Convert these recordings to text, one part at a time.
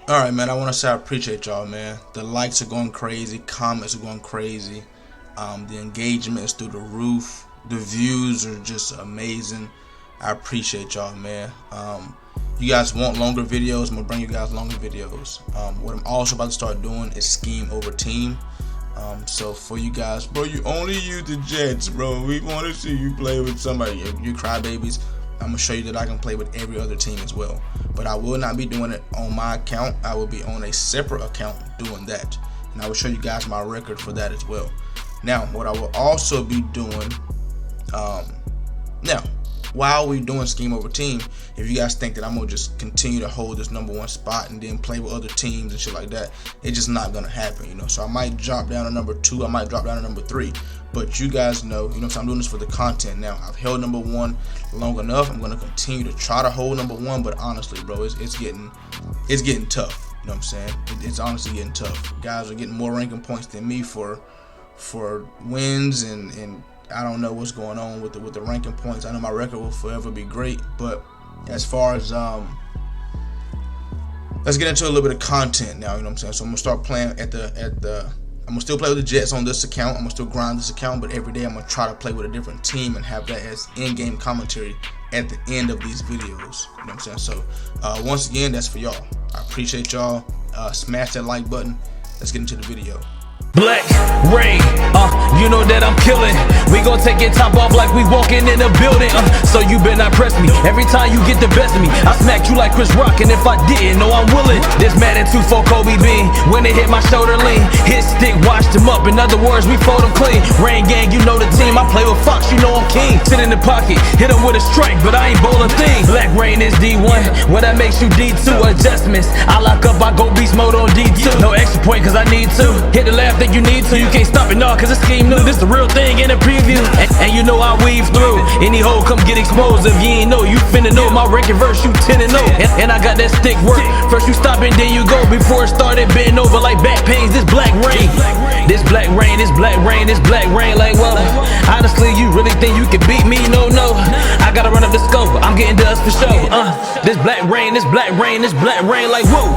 Alright, man, I want to say I appreciate y'all, man. The likes are going crazy, comments are going crazy, the engagement is through the roof, the views are just amazing. I appreciate y'all, man. You guys want longer videos, I'm going to bring you guys longer videos. What I'm also about to start doing is scheme over team. So for you guys, bro, you only use the Jets, bro. We want to see you play with somebody. You crybabies. I'm going to show you that I can play with every other team as well. But I will not be doing it on my account. I will be on a separate account doing that. And I will show you guys my record for that as well. Now, what I will also be doing, now, while we're doing scheme over team, if you guys think that I'm going to just continue to hold this #1 spot and then play with other teams and shit like that, it's just not going to happen, you know. So I might drop down to #2, I might drop down to #3. But you guys know, so I'm doing this for the content now. I've held #1 long enough. I'm going to continue to try to hold #1, but honestly, bro, it's getting tough. You know what I'm saying? It's honestly getting tough. Guys are getting more ranking points than me for wins, and I don't know what's going on with the ranking points. I know my record will forever be great, but as far as let's get into a little bit of content now. You know what I'm saying? So I'm gonna start playing I'm gonna still play with the Jets on this account. I'm gonna still grind this account, but every day I'm gonna try to play with a different team and have that as in-game commentary at the end of these videos. You know what I'm saying? So once again, that's for y'all. I appreciate y'all. Smash that like button. Let's get into the video. Black rain, you know that I'm killing. We gon' take your top off like we walking in a building. So you better not press me. Every time you get the best of me, I smack you like Chris Rock. And if I didn't, know I'm willing. This Madden 2 for Kobe Bean. When they hit my shoulder lean, hit stick, washed him up. In other words, we fold them clean. Rain gang, you know the team. I play with Fox, you know I'm king. Sit in the pocket, hit him with a strike, but I ain't bowling thing. Black rain is D1, well that makes you D2. Adjustments, I lock up, I go beast mode on D2. No extra point cause I need to. Hit the left, think you need to. You can't stop it, no, cause it's scheme new. This the real thing in a preview. And you know I weave through. Any hoe come get exposed. If you ain't know, you finna know. My record verse, you 10-0. And I got that stick work. First you stop and then you go. Before it started, bend over like back pains. This black rain. This black rain, this black rain, this black rain. Like, whoa. Honestly, you really think you can beat me? No, no. I gotta run up the scope. I'm getting dust for sure. This black rain, this black rain, this black rain. Like, whoa.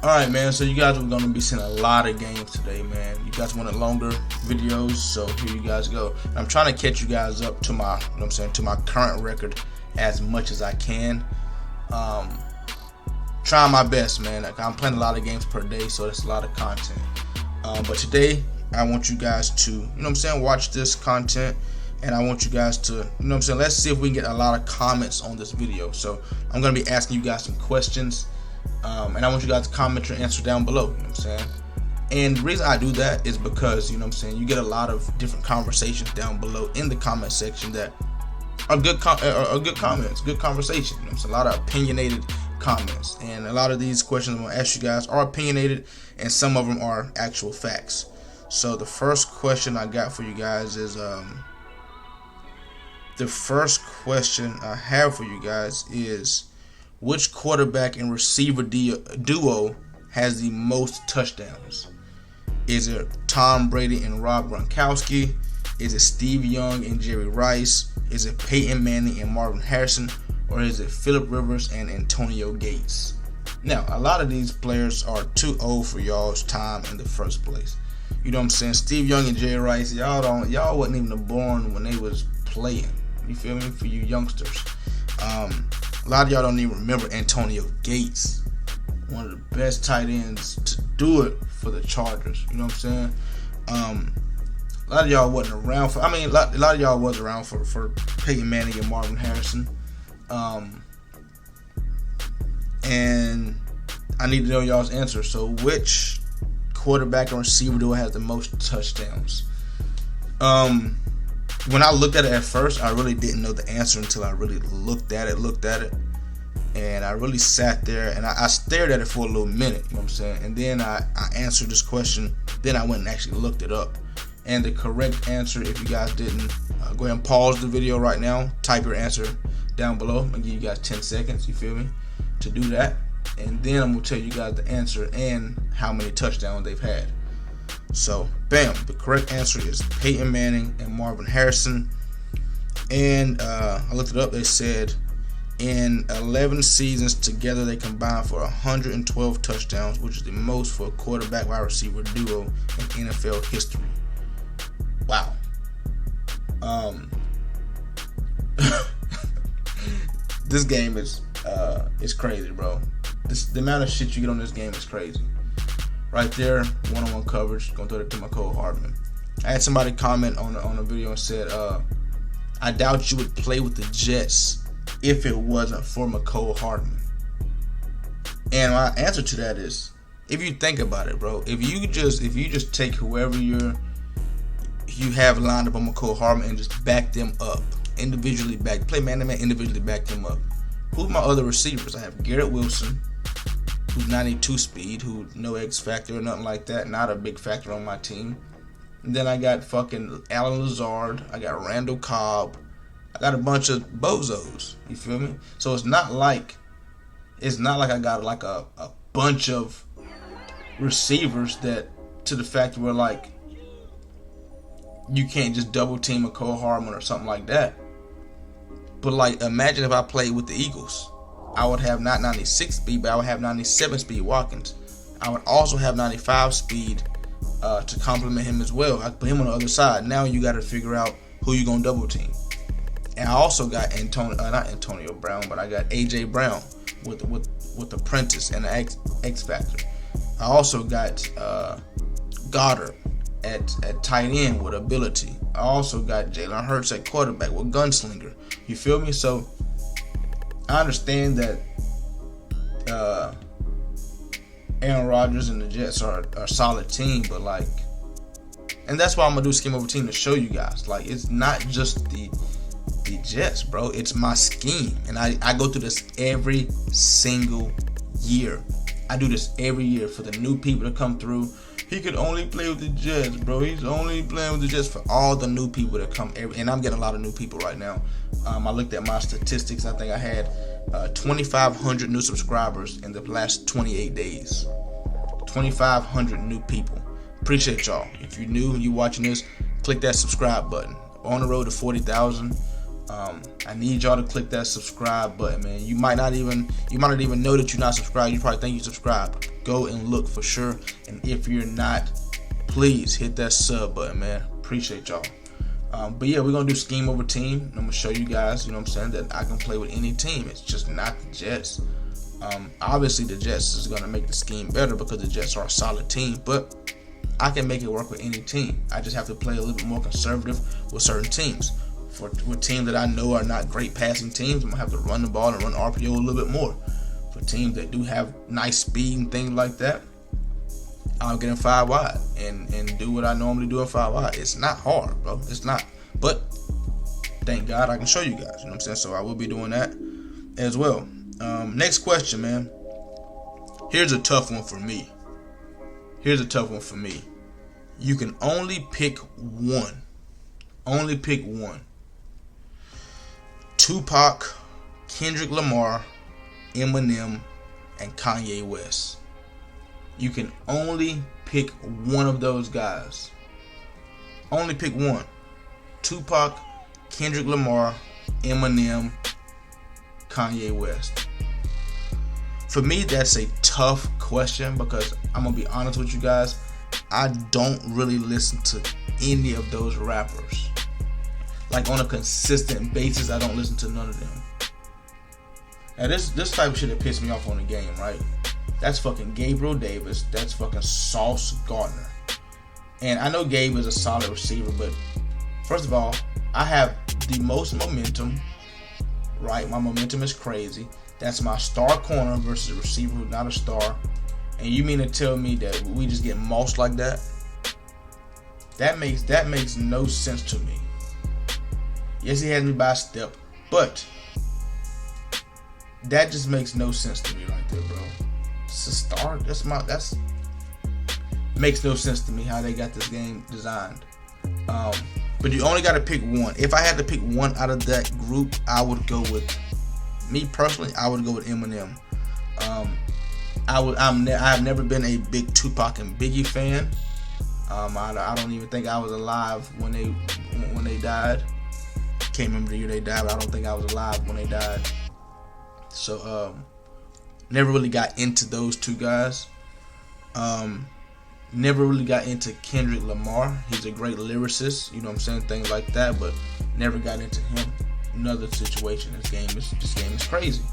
Alright, man, so you guys are going to be seeing a lot of games today, man. You guys wanted longer videos, so here you guys go. I'm trying to catch you guys up to my, to my current record as much as I can. Trying my best, man. Like, I'm playing a lot of games per day, so that's a lot of content. But today, I want you guys to, watch this content, and I want you guys to, let's see if we can get a lot of comments on this video. So I'm going to be asking you guys some questions. And I want you guys to comment your answer down below, And the reason I do that is because, you get a lot of different conversations down below in the comment section that are good comments, good conversation. A lot of opinionated comments, and a lot of these questions I'm going to ask you guys are opinionated, and some of them are actual facts. So the first question I got for you guys is, which quarterback and receiver duo has the most touchdowns? Is it Tom Brady and Rob Gronkowski? Is it Steve Young and Jerry Rice? Is it Peyton Manning and Marvin Harrison? Or is it Phillip Rivers and Antonio Gates? Now, a lot of these players are too old for y'all's time in the first place. You know what I'm saying? Steve Young and Jerry Rice, y'all wasn't even born when they was playing. You feel me? For you youngsters. A lot of y'all don't even remember Antonio Gates, one of the best tight ends to do it for the Chargers. You know what I'm saying? A lot of y'all wasn't around for. A lot of y'all was around for Peyton Manning and Marvin Harrison. And I need to know y'all's answer. So, which quarterback and receiver duo has the most touchdowns? When I looked at it at first, I really didn't know the answer until I really looked at it, and I really sat there and I stared at it for a little minute, you know what I'm saying? And then I answered this question, then I went and actually looked it up. And the correct answer, if you guys didn't, go ahead and pause the video right now, type your answer down below. I'm gonna give you guys 10 seconds, you feel me, to do that. And then I'm gonna tell you guys the answer and how many touchdowns they've had. So, bam, the correct answer is Peyton Manning and Marvin Harrison. And I looked it up. They said in 11 seasons together, they combined for 112 touchdowns, which is the most for a quarterback wide receiver duo in NFL history. Wow. This game is crazy, bro. The amount of shit you get on this game is crazy. Right there, one-on-one coverage. Gonna throw it to McCole Hardman. I had somebody comment on a video and said, I doubt you would play with the Jets if it wasn't for McCole Hardman. And my answer to that is, if you think about it, bro, if you just take whoever you have lined up on McCole Hardman and just back them up individually, play man-to-man, individually back them up. Who's my other receivers? I have Garrett Wilson, who's 92 speed, who no X factor or nothing like that, not a big factor on my team. And then I got fucking Alan Lazard, I got Randall Cobb, I got a bunch of bozos. You feel me? So it's not like I got like a bunch of receivers that to the fact where like you can't just double team a Cole Hardman or something like that. But like, imagine if I played with the Eagles. I would have not 96 speed, but I would have 97 speed Watkins. I would also have 95 speed to complement him as well. I put him on the other side. Now you got to figure out who you gonna double team. And I also got not Antonio Brown, but I got AJ Brown with Apprentice and the X Factor. I also got Goddard at tight end with ability. I also got Jalen Hurts at quarterback with gunslinger. You feel me? So I understand that Aaron Rodgers and the Jets are a solid team, but like, and that's why I'm gonna do scheme over team to show you guys. Like, it's not just the Jets, bro. It's my scheme, and I go through this every single year. I do this every year for the new people to come through. He could only play with the Jets, bro. He's only playing with the Jets for all the new people that come. And I'm getting a lot of new people right now. I looked at my statistics. I think I had 2,500 new subscribers in the last 28 days. 2,500 new people. Appreciate y'all. If you're new and you're watching this, click that subscribe button. We're on the road to 40,000. I need y'all to click that subscribe button, man. You might not even know that you're not subscribed. You probably think you subscribed. Go and look for sure. And if you're not, please hit that sub button, man. Appreciate y'all. But yeah, we're gonna do scheme over team. I'm gonna show you guys, you know what I'm saying, that I can play with any team. It's just not the Jets. Obviously the Jets is gonna make the scheme better because the Jets are a solid team, but I can make it work with any team. I just have to play a little bit more conservative with certain teams. With teams that I know are not great passing teams, I'm gonna have to run the ball and run RPO a little bit more. For teams that do have nice speed and things like that, I'll get in 5 wide and do what I normally do in 5 wide. It's not hard, bro. It's not. But thank God I can show you guys. You know what I'm saying? So I will be doing that as well. Next question, man. Here's a tough one for me. You can only pick one. Only pick one. Tupac, Kendrick Lamar, Eminem, and Kanye West. You can only pick one of those guys. Only pick one. Tupac, Kendrick Lamar, Eminem, Kanye West. For me, that's a tough question because I'm going to be honest with you guys. I don't really listen to any of those rappers. Like on a consistent basis, I don't listen to none of them. Now this type of shit that pissed me off on the game, right? That's fucking Gabriel Davis. That's fucking Sauce Gardner. And I know Gabe is a solid receiver, but first of all, I have the most momentum, right? My momentum is crazy. That's my star corner versus a receiver who's not a star. And you mean to tell me that we just get mossed like that? That makes no sense to me. Yes, he has me by a step, but that just makes no sense to me right there, bro. It's a star. That's makes no sense to me how they got this game designed. But you only got to pick one. If I had to pick one out of that group, I would go with me personally. I would go with Eminem. I've never been a big Tupac and Biggie fan. I don't even think I was alive when they died. Can't remember the year they died, but I don't think I was alive when they died. So never really got into those two guys. Never really got into Kendrick Lamar. He's a great lyricist, you know what I'm saying, things like that, but never got into him. Another situation. This game is crazy.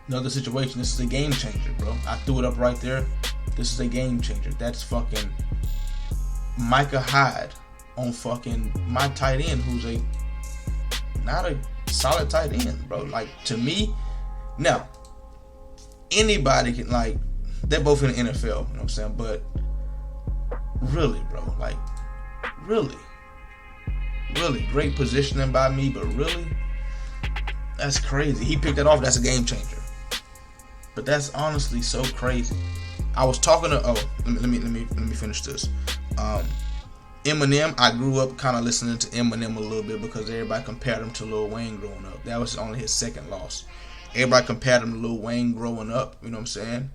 Another situation. This is a game changer, bro. I threw it up right there. This is a game changer. That's fucking Micah Hyde on fucking my tight end, who's not a solid tight end, bro. Like, to me, now anybody can, like, they're both in the NFL, you know what I'm saying? But really, bro, like, really great positioning by me, but really, that's crazy. He picked that off. That's a game changer. But that's honestly so crazy. I was talking to let me finish this. Eminem, I grew up kind of listening to Eminem a little bit because everybody compared him to Lil Wayne growing up. That was only his second loss. Everybody compared him to Lil Wayne growing up, you know what I'm saying?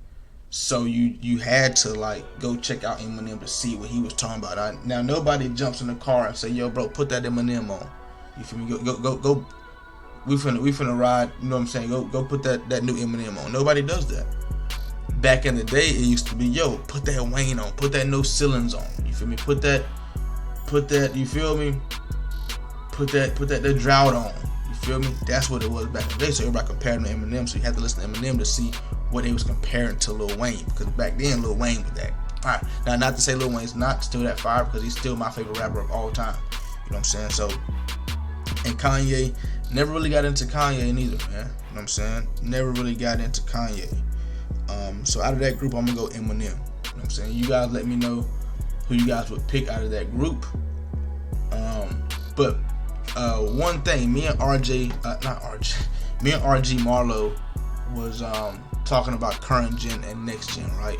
So you had to, like, go check out Eminem to see what he was talking about. Now nobody jumps in the car and say, "Yo, bro, put that Eminem on." You feel me? Go. We finna ride. You know what I'm saying? Go put that new Eminem on. Nobody does that. Back in the day, it used to be, "Yo, put that Wayne on. Put that No Ceilings on." You feel me? Put that. You feel me? Put that Drought on. You feel me? That's what it was back in the day. So everybody compared him to Eminem. So you had to listen to Eminem to see what they was comparing to Lil Wayne, because back then Lil Wayne was that. Alright, now not to say Lil Wayne's not still that fire, because he's still my favorite rapper of all time. You know what I'm saying? So, and Kanye, never really got into Kanye neither, man. You know what I'm saying? Never really got into Kanye. So out of that group, I'm gonna go Eminem. You know what I'm saying? You guys let me know who you guys would pick out of that group. But one thing, me and RG Marlowe was talking about current gen and next gen, right?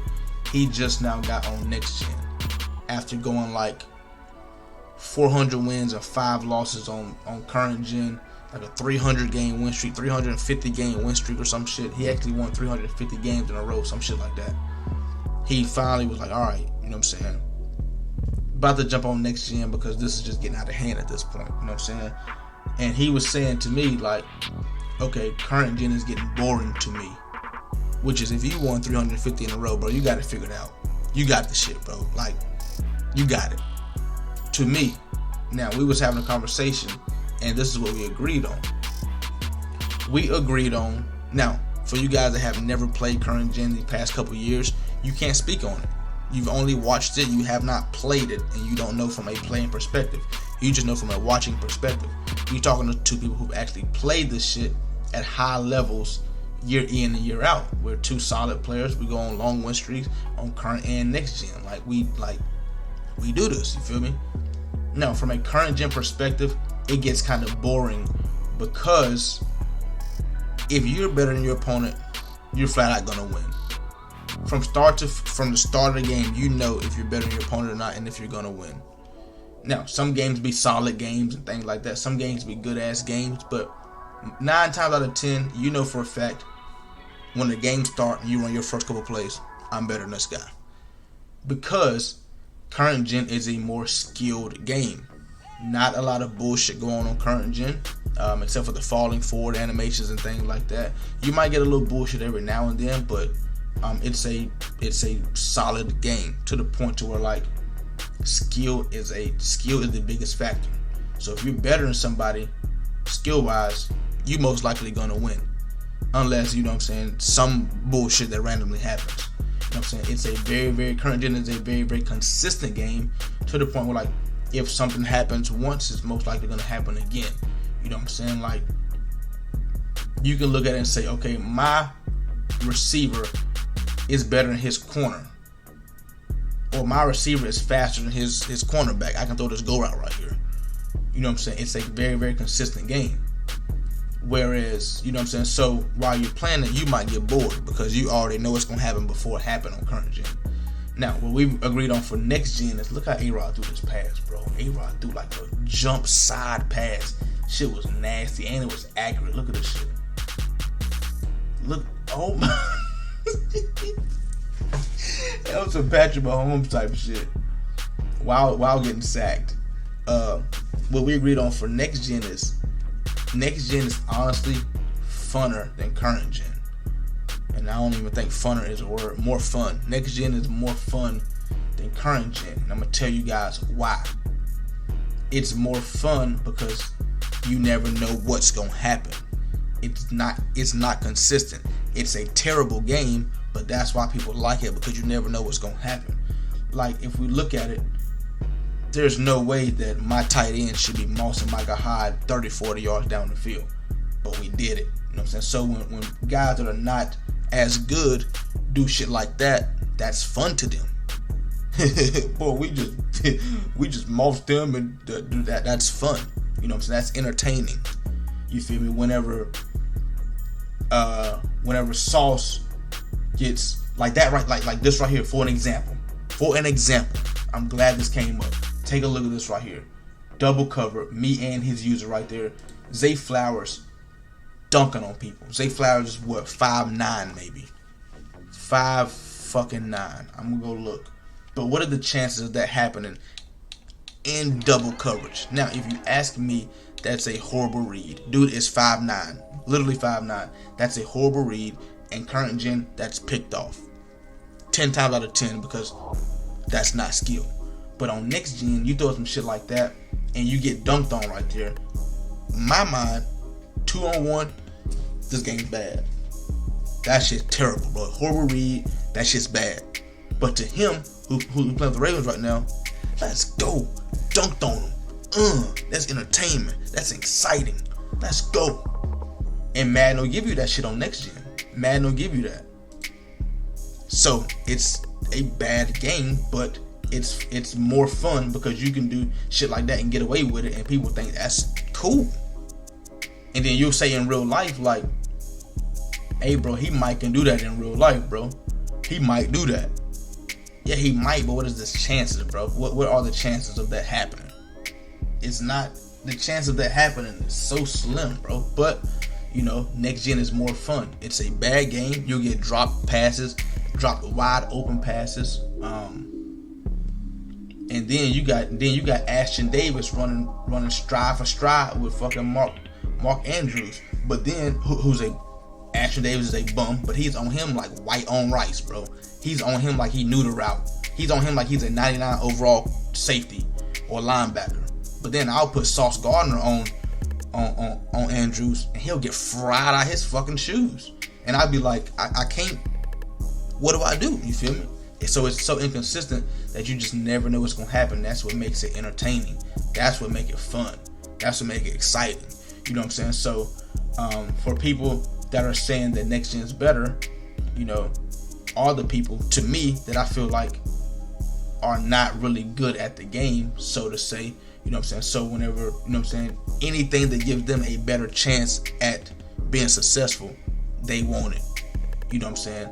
He just now got on next gen after going like 400 wins and 5 losses on current gen, like a 300 game win streak, 350 game win streak or some shit. He actually won 350 games in a row, some shit like that. He finally was like, alright, you know what I'm saying, about to jump on next gen because this is just getting out of hand at this point, you know what I'm saying? And he was saying to me, like, okay, current gen is getting boring to me. Which is, if you won 350 in a row, bro, you got it figured out. You got the shit, bro. Like, you got it. To me. Now, we was having a conversation, and this is what we agreed on. We agreed on, now, for you guys that have never played current gen the past couple years, you can't speak on it. You've only watched it, you have not played it, and you don't know from a playing perspective. You just know from a watching perspective. You're talking to two people who've actually played this shit at high levels year in and year out. We're two solid players. We go on long win streaks on current and next gen. We do this, you feel me? Now, from a current gen perspective, it gets kind of boring because if you're better than your opponent, you're flat out gonna win. From the start of the game, you know if you're better than your opponent or not, and if you're gonna win. Now, some games be solid games and things like that. Some games be good ass games, but 9 times out of 10, you know for a fact, when the game starts and you run your first couple plays, I'm better than this guy. Because current gen is a more skilled game. Not a lot of bullshit going on current gen, except for the falling forward animations and things like that. You might get a little bullshit every now and then, but it's a solid game to the point to where, like, skill is the biggest factor. So if you're better than somebody skill wise, you most likely gonna win, unless, you know what I'm saying, some bullshit that randomly happens. You know what I'm saying? It's a very current gen is a very consistent game to the point where, like, if something happens once, it's most likely gonna happen again. You know what I'm saying? Like, you can look at it and say, okay, my receiver is better than his corner, or my receiver is faster than his cornerback. I can throw this go route right here. You know what I'm saying? It's a very consistent game. Whereas, you know what I'm saying, so while you're playing it, you might get bored because you already know what's going to happen before it happened on current gen. Now, what we've agreed on for next gen is, look how A-Rod threw this pass, bro. A-Rod threw like a jump side pass. Shit was nasty and it was accurate. Look at this shit. Look, oh my. That was some Patrick Mahomes type shit. while getting sacked. What we agreed on for next gen is honestly funner than current gen. And I don't even think funner is a word. More fun. Next gen is more fun than current gen. And I'm gonna tell you guys why. It's more fun because you never know what's gonna happen. It's not consistent. It's a terrible game, but that's why people like it, because you never know what's gonna happen. Like, if we look at it, there's no way that my tight end should be mossing Micah Hyde 30, 40 yards down the field. But we did it. You know what I'm saying? So when guys that are not as good do shit like that, that's fun to them. Boy, we just moss them and do that. That's fun. You know what I'm saying? That's entertaining. You feel me? Whenever Sauce gets like that, right? Like this right here, for an example. I'm glad this came up. Take a look at this right here. Double cover, me and his user right there. Zay Flowers dunking on people. Zay Flowers is what, 5'9" maybe. 5'9". I'm gonna go look. But what are the chances of that happening in double coverage? Now, if you ask me, that's a horrible read. Dude is 5'9", literally 5'9". That's a horrible read. And current gen, that's picked off 10 times out of 10 because that's not skill. But on next gen, you throw some shit like that and you get dunked on right there. In my mind, 2-on-1, this game's bad. That shit's terrible, bro. Horrible read. That shit's bad. But to him, who's playing with the Ravens right now, let's go. Dunked on him. That's entertainment. That's exciting. Let's go. And Madden will give you that shit on next gen. Madden will give you that. So it's a bad game, but it's more fun because you can do shit like that and get away with it, and people think that's cool. And then you'll say in real life, like, hey bro, he might can do that in real life, bro. He might do that. Yeah, he might, but what is the chances, bro? What are the chances of that happening? It's not, the chance of that happening is so slim, bro. But, you know, next gen is more fun. It's a bad game. You'll get dropped passes, dropped wide open passes. And then you got Ashton Davis running stride for stride with fucking Mark Andrews. But then Ashton Davis is a bum, but he's on him like white on rice, bro. He's on him like he knew the route. He's on him like he's a 99 overall safety or linebacker. But then I'll put Sauce Gardner on Andrews, and he'll get fried out his fucking shoes. And I'd be like, I can't. What do I do? You feel me? So it's so inconsistent that you just never know what's gonna happen. That's what makes it entertaining. That's what makes it fun. That's what makes it exciting. You know what I'm saying? So for people that are saying that next gen is better, you know, are the people, to me, that I feel like are not really good at the game, so to say. You know what I'm saying? So whenever, you know what I'm saying, anything that gives them a better chance at being successful, they want it. You know what I'm saying?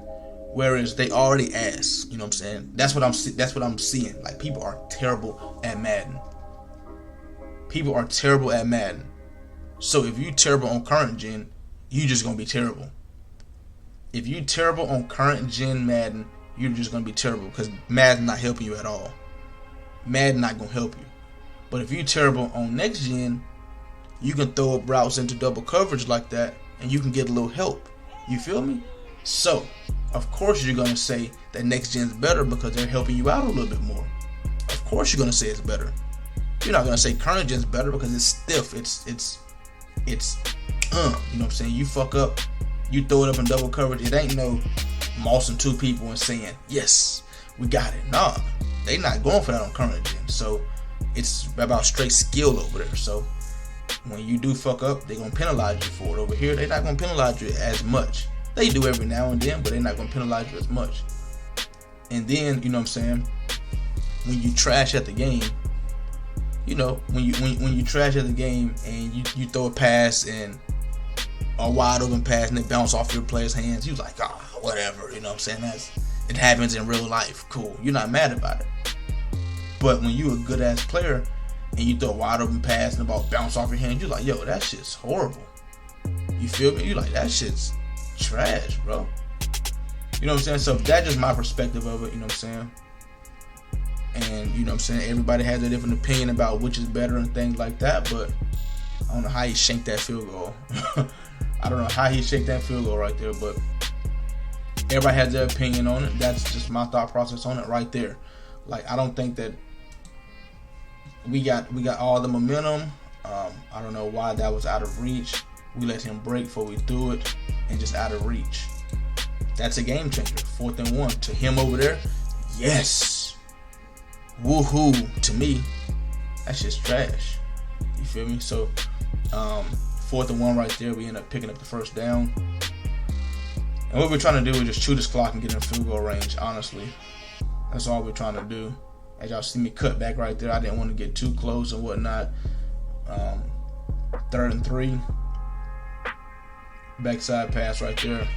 Whereas they already ass. You know what I'm saying? That's what I'm seeing. Like, people are terrible at Madden. People are terrible at Madden. So if you terrible on current gen, you just gonna be terrible. If you terrible on current gen Madden, you're just gonna be terrible because Madden not helping you at all. Madden not gonna help you. But if you terrible on next gen, you can throw up routes into double coverage like that, and you can get a little help. You feel me? So, of course you're gonna say that next gen's better because they're helping you out a little bit more. Of course you're gonna say it's better. You're not gonna say current gen's better because it's stiff. It's you know what I'm saying? You fuck up, you throw it up in double coverage. It ain't no mossing two people and saying, yes, we got it. Nah, they not going for that on current gen. So it's about straight skill over there. So when you do fuck up, they're gonna penalize you for it. Over here, they're not gonna penalize you as much. They do every now and then, but they're not gonna penalize you as much. And then, you know what I'm saying, when you trash at the game, you know, when you trash at the game and you throw a pass and a wide open pass and it bounce off your player's hands, you like, whatever, you know what I'm saying? It happens in real life. Cool. You're not mad about it. But when you a good ass player and you throw a wide open pass and the ball bounce off your hand, you're like, yo, that shit's horrible. You feel me? You like, that shit's trash, bro. You know what I'm saying? So that's just my perspective of it, you know what I'm saying? And you know what I'm saying, everybody has a different opinion about which is better and things like that, but I don't know how he shanked that field goal. I don't know how he shanked that field goal right there, but everybody has their opinion on it. That's just my thought process on it right there. Like, I don't think that we got all the momentum. I don't know why that was out of reach. We let him break before we threw it, and just out of reach. That's a game changer. 4th and 1 to him over there. Yes. Woohoo. To me, that's just trash. You feel me? So 4th and 1 right there. We end up picking up the first down. And what we're trying to do is just chew this clock and get in field goal range, honestly. That's all we're trying to do. As y'all see me cut back right there, I didn't want to get too close and whatnot. 3rd and 3. Backside pass right there.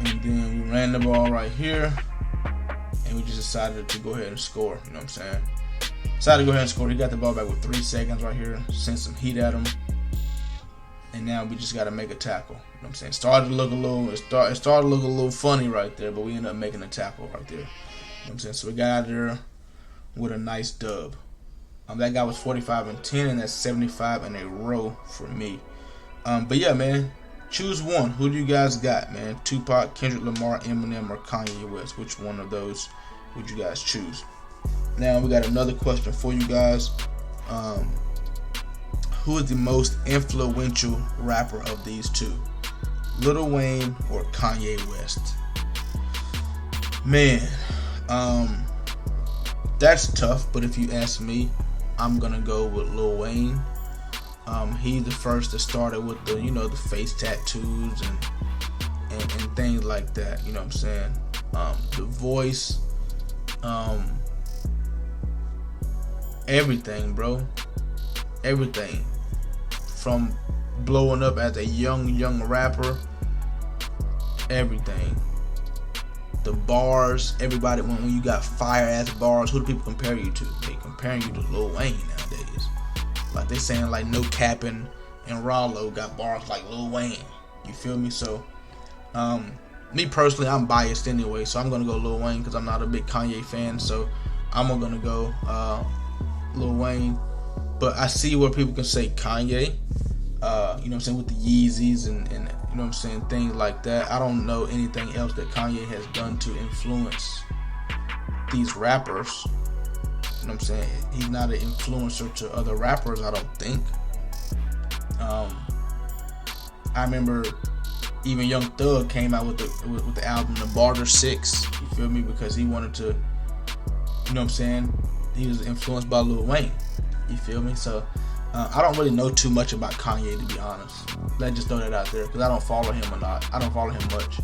And then we ran the ball right here. And we just decided to go ahead and score. You know what I'm saying? Decided to go ahead and score. He got the ball back with 3 seconds right here. Sent some heat at him. And now we just got to make a tackle. You know what I'm saying? It started to look a little funny right there, but we ended up making a tackle right there. You know what I'm saying? So we got out of there with a nice dub. That guy was 45-10, and that's 75 in a row for me. But yeah, man, choose one. Who do you guys got, man? Tupac, Kendrick Lamar, Eminem, or Kanye West? Which one of those would you guys choose? Now we got another question for you guys. Who is the most influential rapper of these two? Lil Wayne or Kanye West? Man, that's tough, but if you ask me, I'm gonna go with Lil Wayne. He's the first that started with the, you know, the face tattoos and things like that. You know what I'm saying? The voice, everything, bro. Everything. From blowing up as a young rapper, everything. The bars, everybody, when you got fire ass bars, who do people compare you to? They comparing you to Lil Wayne nowadays. Like they saying like No Cappin and Rollo got bars like Lil Wayne. You feel me? So, me personally, I'm biased anyway, so I'm gonna go Lil Wayne because I'm not a big Kanye fan. So I'm gonna go Lil Wayne. But I see where people can say Kanye. You know what I'm saying, with the Yeezys and you know what I'm saying, things like that. I don't know anything else that Kanye has done to influence these rappers. You know what I'm saying? He's not an influencer to other rappers, I don't think. I remember even Young Thug came out with the album The Barter 6. You feel me? Because he wanted to, you know what I'm saying? He was influenced by Lil Wayne. You feel me? So I don't really know too much about Kanye, to be honest. Let's just throw that out there because I don't follow him a lot. I don't follow him much.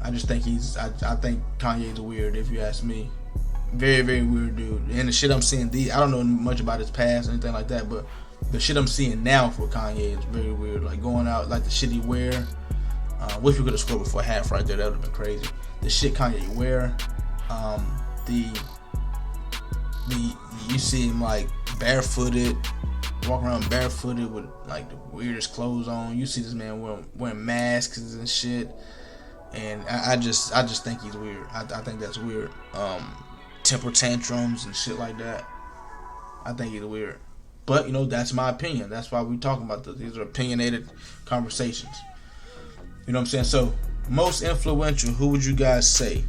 I just think I think Kanye's weird, if you ask me. Very, very weird dude. And the shit I'm seeing, I don't know much about his past or anything like that, but the shit I'm seeing now for Kanye is very weird. Like going out, like the shit he wear. Wish we could have scored before half right there. That would have been crazy. The shit Kanye wear. You see him like barefooted, walking around barefooted with like the weirdest clothes on. You see this man wearing masks and shit, and I just think he's weird. I think that's weird. Temper tantrums and shit like that. I think he's weird. But you know, that's my opinion. That's why we're talking about this. These are opinionated conversations. You know what I'm saying? So, most influential. Who would you guys say?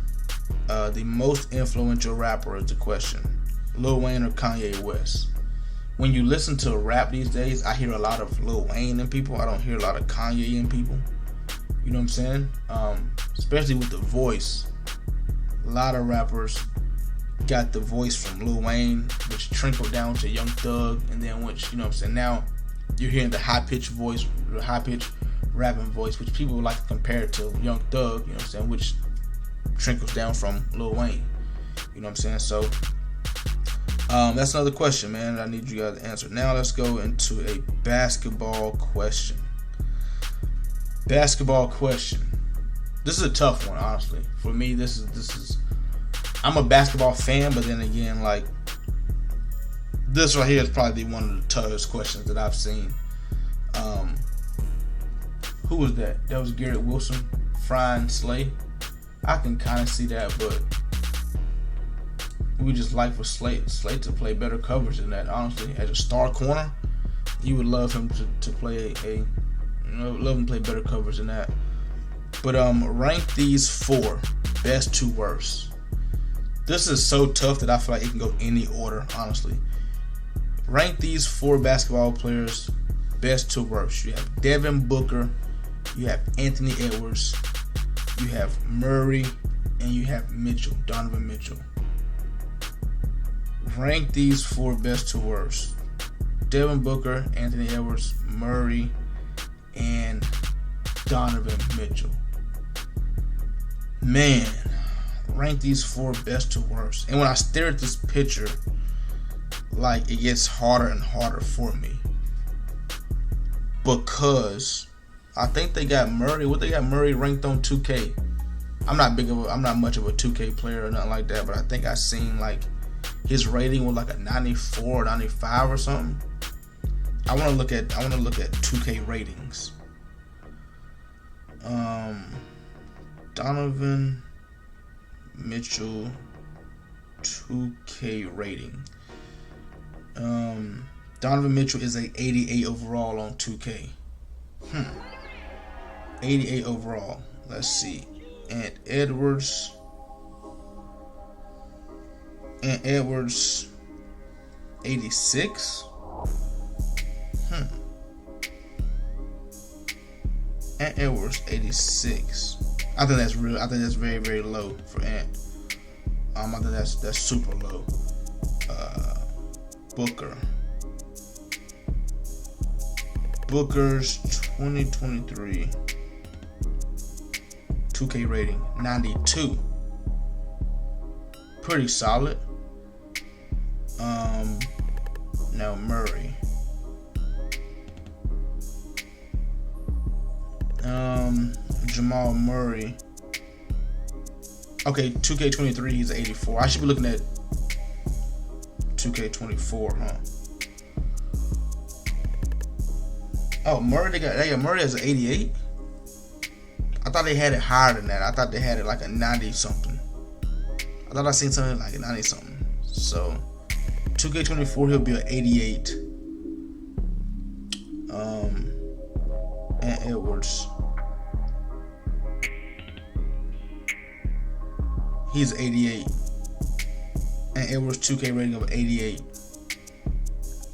The most influential rapper is the question. Lil Wayne or Kanye West? When you listen to rap these days, I hear a lot of Lil Wayne in people. I don't hear a lot of Kanye in people. You know what I'm saying? Especially with the voice. A lot of rappers got the voice from Lil Wayne, which trickled down to Young Thug, and then which, you know what I'm saying, now you're hearing the high-pitched voice, the high-pitched rapping voice, which people would like to compare to Young Thug, you know what I'm saying, which trickles down from Lil Wayne. You know what I'm saying? So, that's another question, man, that I need you guys to answer. Now let's go into a basketball question. Basketball question. This is a tough one, honestly. For me, this is I'm a basketball fan, but then again, like, this right here is probably one of the toughest questions that I've seen. Who was that? That was Garrett Wilson, Frying Slay. I can kind of see that, but We would just like for Slate to play better coverage than that. Honestly, as a star corner, you would love him to play love him to play better coverage than that. But rank these 4 best to worst. This is so tough that I feel like it can go any order. Honestly, rank these 4 basketball players best to worst. You have Devin Booker, you have Anthony Edwards, you have Murray, and you have Mitchell, Donovan Mitchell. Rank these 4 best to worst. Devin Booker, Anthony Edwards, Murray, and Donovan Mitchell. Man, rank these 4 best to worst. And when I stare at this picture, like, it gets harder and harder for me. Because I think they got Murray. What they got Murray ranked on 2K? I'm not much of a 2K player or nothing like that, but I think I seen like his rating was like a 94 or 95 or something. I want to look at 2K ratings. Donovan Mitchell 2K rating. Donovan Mitchell is a 88 overall on 2K. 88 overall. Let's see. And Edwards 86. And Edwards 86. I think that's real. I think that's very, very low for Ant. I think that's super low. Booker's 2023 2K rating 92. Pretty solid. Now Murray. Jamal Murray. Okay, 2K23 he's 84. I should be looking at 2K24, huh? Oh, Murray, they got Murray as an 88. I thought they had it higher than that. I thought they had it like a 90 something. I thought I seen something like a 90 something. So 2K24 he'll be an 88. And Edwards, he's 88. And Edwards 2K rating of 88.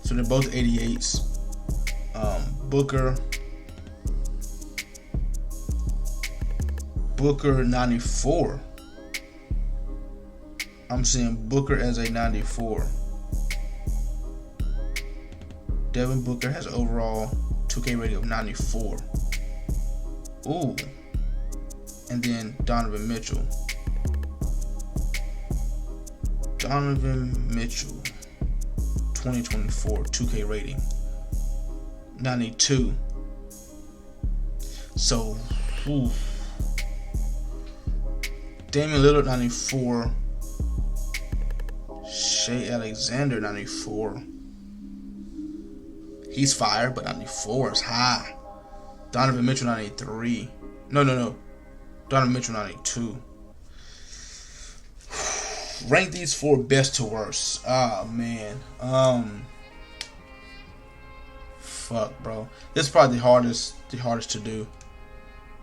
So they're both 88s. Booker 94. I'm seeing Booker as a 94. Devin Booker has overall 2K rating of 94. Ooh. And then Donovan Mitchell. 2024 2K rating 92. So, Damian Lillard 94. Shai Alexander 94. He's fire, but 94 is high. Donovan Mitchell 93. No. Donovan Mitchell 92. Rank these 4 best to worst. Oh man. Fuck, bro. This is probably the hardest to do.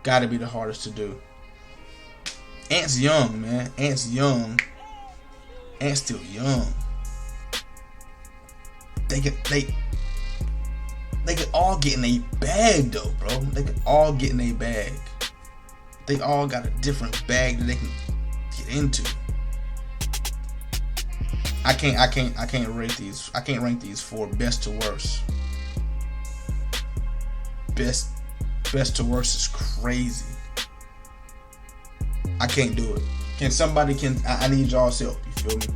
Gotta be the hardest to do. Ant's young, man. Ant's young. Ant's still young. They could all get in a bag though, bro. They could all get in a bag. They all got a different bag that they can get into. I can't rate these. I can't rank these 4 best to worst. Best to worst is crazy. I can't do it. I need y'all's help. You feel me?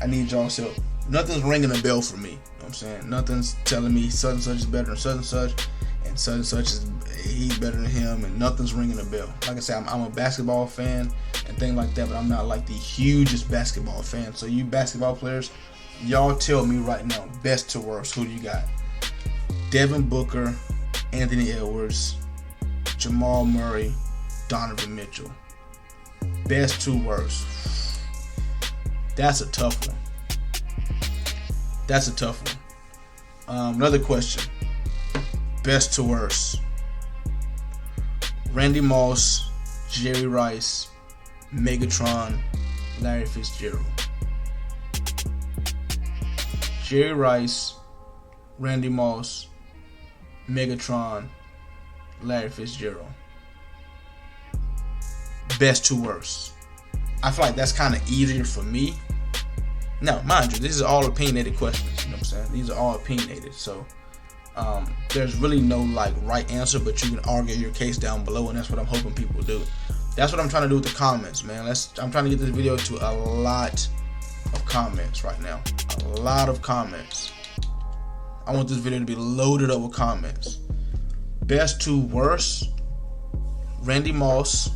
I need y'all's help. Nothing's ringing a bell for me. You know what I'm saying? Nothing's telling me such and such is better than such and such is he's better than him, and nothing's ringing a bell. Like I said, I'm a basketball fan and things like that, but I'm not like the hugest basketball fan. So you basketball players, y'all tell me right now, best to worst, who do you got? Devin Booker, Anthony Edwards, Jamal Murray, Donovan Mitchell. Best to worst. That's a tough one. That's a tough one. Another question. Best to worst. Randy Moss, Jerry Rice, Megatron, Larry Fitzgerald. Jerry Rice, Randy Moss, Megatron, Larry Fitzgerald. Best to worst. I feel like that's kind of easier for me. Now, mind you, this is all opinionated questions. You know what I'm saying? These are all opinionated. So, there's really no like right answer, but you can argue your case down below, and that's what I'm hoping people do. That's what I'm trying to do with the comments, man. I'm trying to get this video to a lot of comments right now. A lot of comments. I want this video to be loaded up with comments. Best to worst. Randy Moss,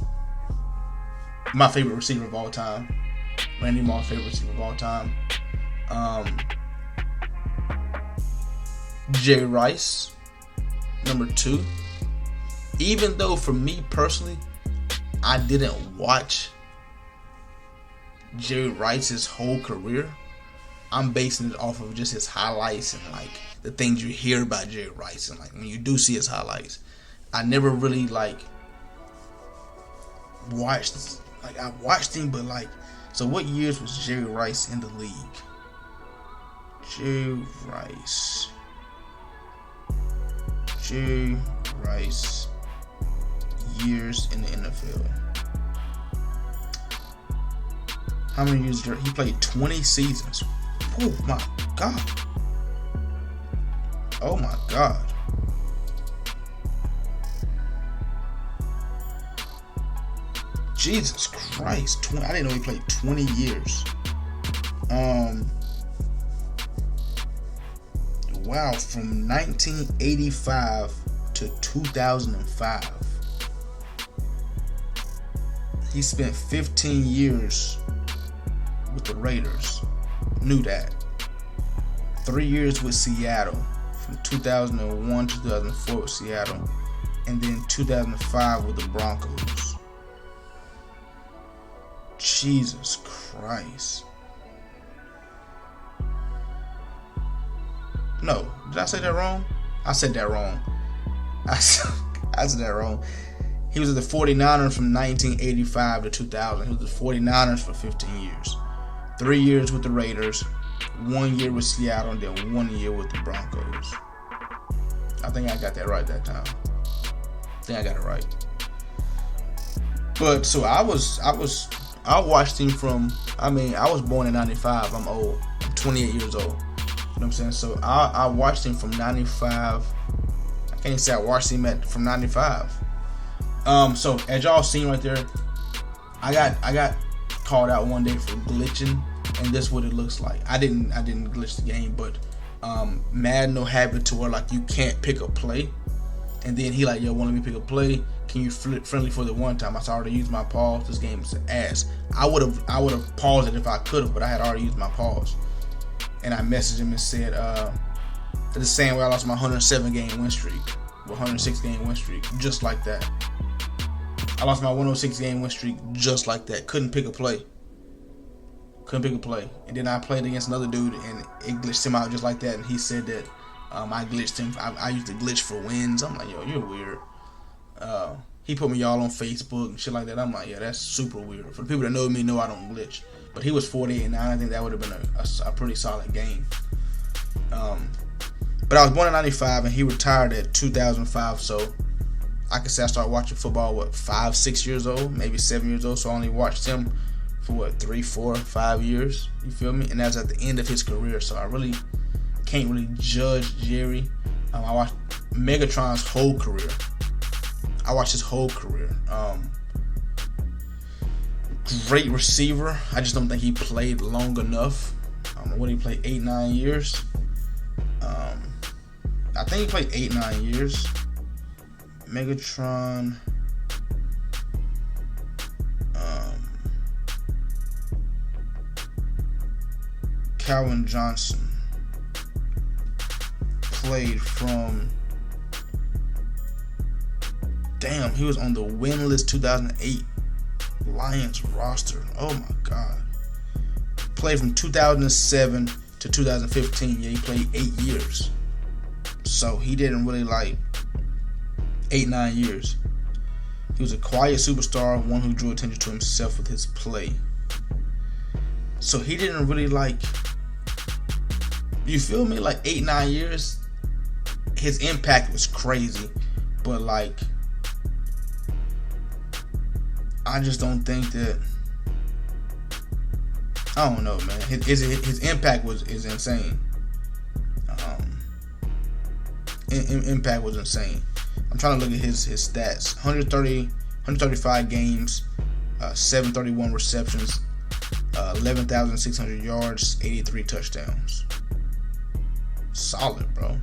my favorite receiver of all time. Randy Moss, favorite receiver of all time. Jerry Rice, number 2. Even though for me personally, I didn't watch Jerry Rice's whole career, I'm basing it off of just his highlights and like the things you hear about Jerry Rice, and like when you do see his highlights. I never really like watched, like I watched him, but like, so what years was Jerry Rice in the league? Jerry Rice years in the NFL. How many years did he played? 20 seasons. Oh my God. Oh my God. Jesus Christ. I didn't know he played 20 years. Wow, from 1985 to 2005. He spent 15 years with the Raiders. Knew that. 3 years with Seattle, from 2001 to 2004 with Seattle, and then 2005 with the Broncos. Jesus Christ. No, did I say that wrong? I said that wrong. I said that wrong. He was at the 49ers from 1985 to 2000. He was at the 49ers for 15 years. 3 years with the Raiders, 1 year with Seattle, and then 1 year with the Broncos. I think I got that right that time. I think I got it right. But so I watched him from, I was born in 95. I'm old. I'm 28 years old. You know what I'm saying? So I watched him from 95. I can't even say I watched him from 95. So as y'all seen right there, I got called out one day for glitching, and this is what it looks like. I didn't glitch the game, but Madden will have it to where like you can't pick a play, and then he like, yo, want me to pick a play? Can you flip friendly for the one time? I already used my pause. This game is ass. I would have paused it if I could have, but I had already used my pause. And I messaged him and said, the same way I lost my 107 game win streak, 106 game win streak, just like that. I lost my 106 game win streak just like that. Couldn't pick a play. And then I played against another dude and it glitched him out just like that. And he said that I glitched him. I used to glitch for wins. I'm like, yo, you're weird. He put me all on Facebook and shit like that. I'm like, yeah, that's super weird. For the people that know me, know I don't glitch. But he was 48 and 9. I think that would have been a pretty solid game. But I was born in 95 and he retired at 2005. So I could say I started watching football, 5, 6 years old, maybe 7 years old. So I only watched him for 3, 4, 5 years. You feel me? And that was at the end of his career. So I really can't really judge Jerry. I watched Megatron's whole career. I watched his whole career. Great receiver. I just don't think he played long enough. What did he play? 8, 9 years. I think he played 8, 9 years. Megatron. Calvin Johnson played from. Damn, he was on the winless 2008 Lions roster. Oh my God. played from 2007 to 2015. Yeah, he played 8 years. So he didn't really like 8-9 years. He was a quiet superstar, one who drew attention to himself with his play. So he didn't really like, you feel me? Like 8-9 years, his impact was crazy. But like, I just don't think that, I don't know, man. His impact is insane. Impact was insane. I'm trying to look at his stats. 135 games, 731 receptions, 11,600 yards, 83 touchdowns. Solid, bro.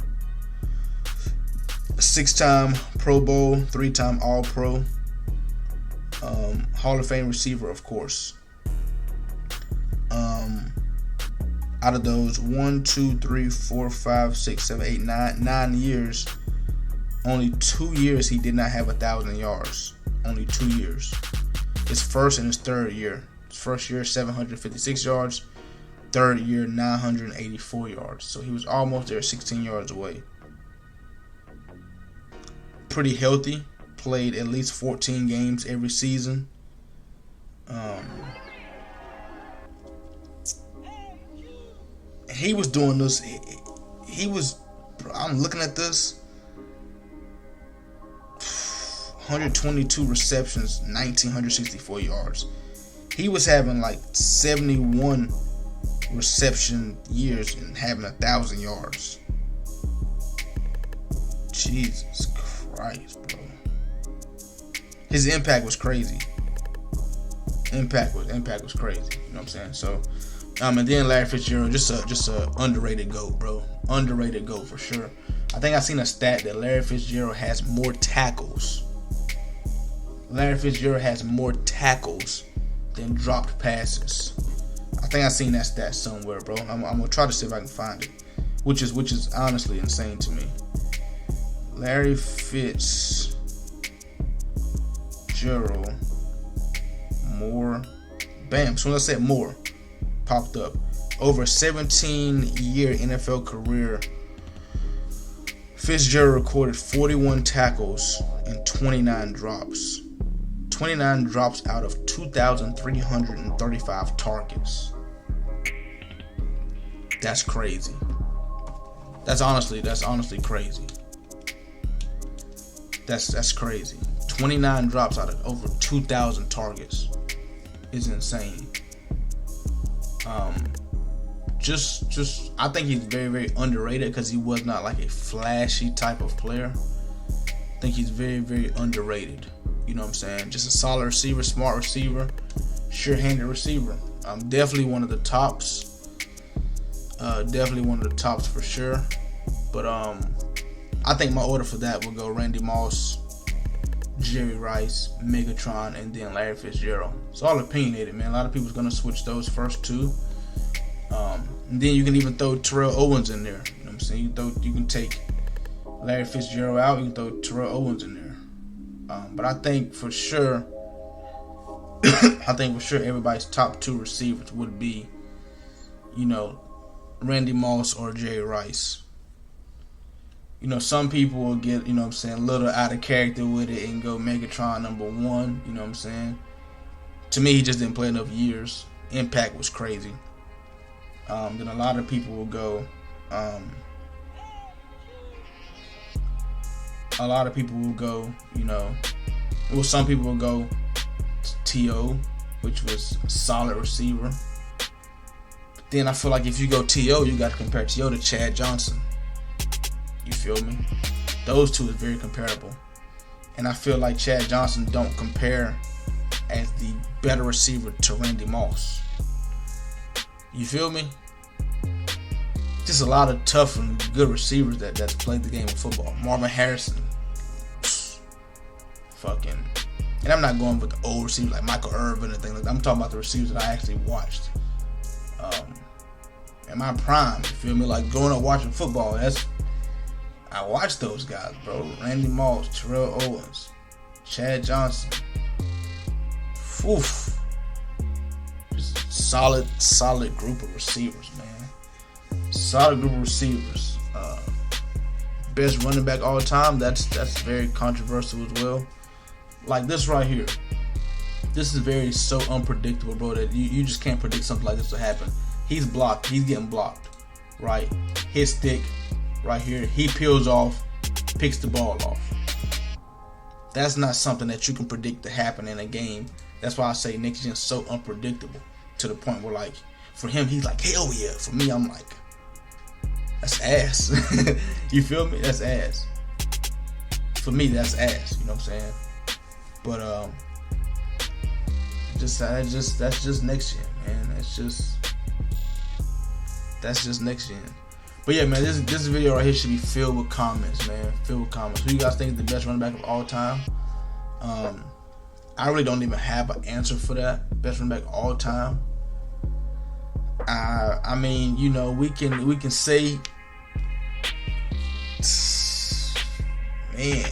A 6-time Pro Bowl, 3-time All-Pro. Hall of Fame receiver, of course. Out of those 9 years, only 2 years he did not have 1,000 yards. Only 2 years. His first and his third year. His first year, 756 yards. Third year, 984 yards. So he was almost there, 16 yards away. Pretty healthy. Played at least 14 games every season. He was doing this. I'm looking at this. 122 receptions, 1,964 yards. He was having like 71 reception years and having 1,000 yards. Jesus Christ, bro. His impact was crazy. Impact was crazy. You know what I'm saying? So, and then Larry Fitzgerald, just a underrated GOAT, bro. Underrated GOAT for sure. I think I seen a stat that Larry Fitzgerald has more tackles. Larry Fitzgerald has more tackles than dropped passes. I think I seen that stat somewhere, bro. I'm gonna try to see if I can find it, which is honestly insane to me. Larry Fitzgerald more. Bam. As soon as I said more, popped up. Over a 17-year NFL career, Fitzgerald recorded 41 tackles and 29 drops. 29 drops out of 2,335 targets. That's crazy. That's honestly crazy. That's crazy. 29 drops out of over 2,000 targets is insane. I think he's very, very underrated because he was not like a flashy type of player. I think he's very, very underrated. You know what I'm saying? Just a solid receiver, smart receiver, sure-handed receiver. Definitely one of the tops. Definitely one of the tops for sure. But I think my order for that would go Randy Moss, Jerry Rice, Megatron, and then Larry Fitzgerald. It's all opinionated, man. A lot of people's gonna switch those first two. And then you can even throw Terrell Owens in there. You know what I'm saying? You can take Larry Fitzgerald out. You can throw Terrell Owens in there. But I think for sure, everybody's top two receivers would be, Randy Moss or Jerry Rice. Some people will get, a little out of character with it and go Megatron number one. You know what I'm saying? To me, he just didn't play enough years. Impact was crazy. Then a lot of people will go. Some people will go T.O., which was a solid receiver. But then I feel like if you go T.O., you got to compare T.O. to Chad Johnson. You feel me? Those two is very comparable. And I feel like Chad Johnson don't compare as the better receiver to Randy Moss. You feel me? Just a lot of tough and good receivers that's played the game of football. Marvin Harrison. And I'm not going with the old receivers like Michael Irvin and things like that. I'm talking about the receivers that I actually watched. In my prime, you feel me? Like growing up watching football, I watched those guys, bro. Randy Moss, Terrell Owens, Chad Johnson. Oof. Just solid group of receivers, man. Solid group of receivers. Best running back all time. That's very controversial as well. Like this right here. This is so unpredictable, bro, that you just can't predict something like this to happen. He's blocked. He's getting blocked, right? His stick right here. He peels off, picks the ball off. That's not something that you can predict to happen in a game. That's why I say Nick Jen's so unpredictable to the point where, like, for him, he's like, hell yeah. For me, I'm like, that's ass. You feel me? That's ass. For me, that's ass. You know what I'm saying? But that's just next gen, man. That's just next gen. But yeah, man, this video right here should be filled with comments, man. Filled with comments. Who you guys think is the best running back of all time? I really don't even have an answer for that. Best running back of all time. I mean, you know, we can say, man,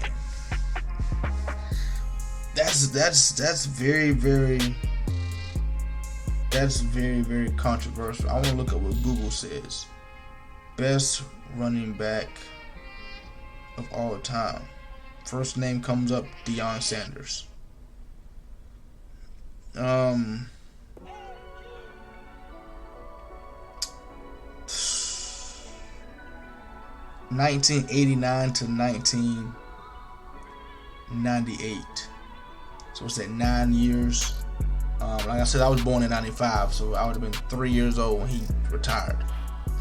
that's very controversial. I want to look up what Google says. Best running back of all time. First name comes up, Deion Sanders. 1989 to 1998. So it's at 9 years. Like I said, I was born in 95, so I would have been 3 years old when he retired.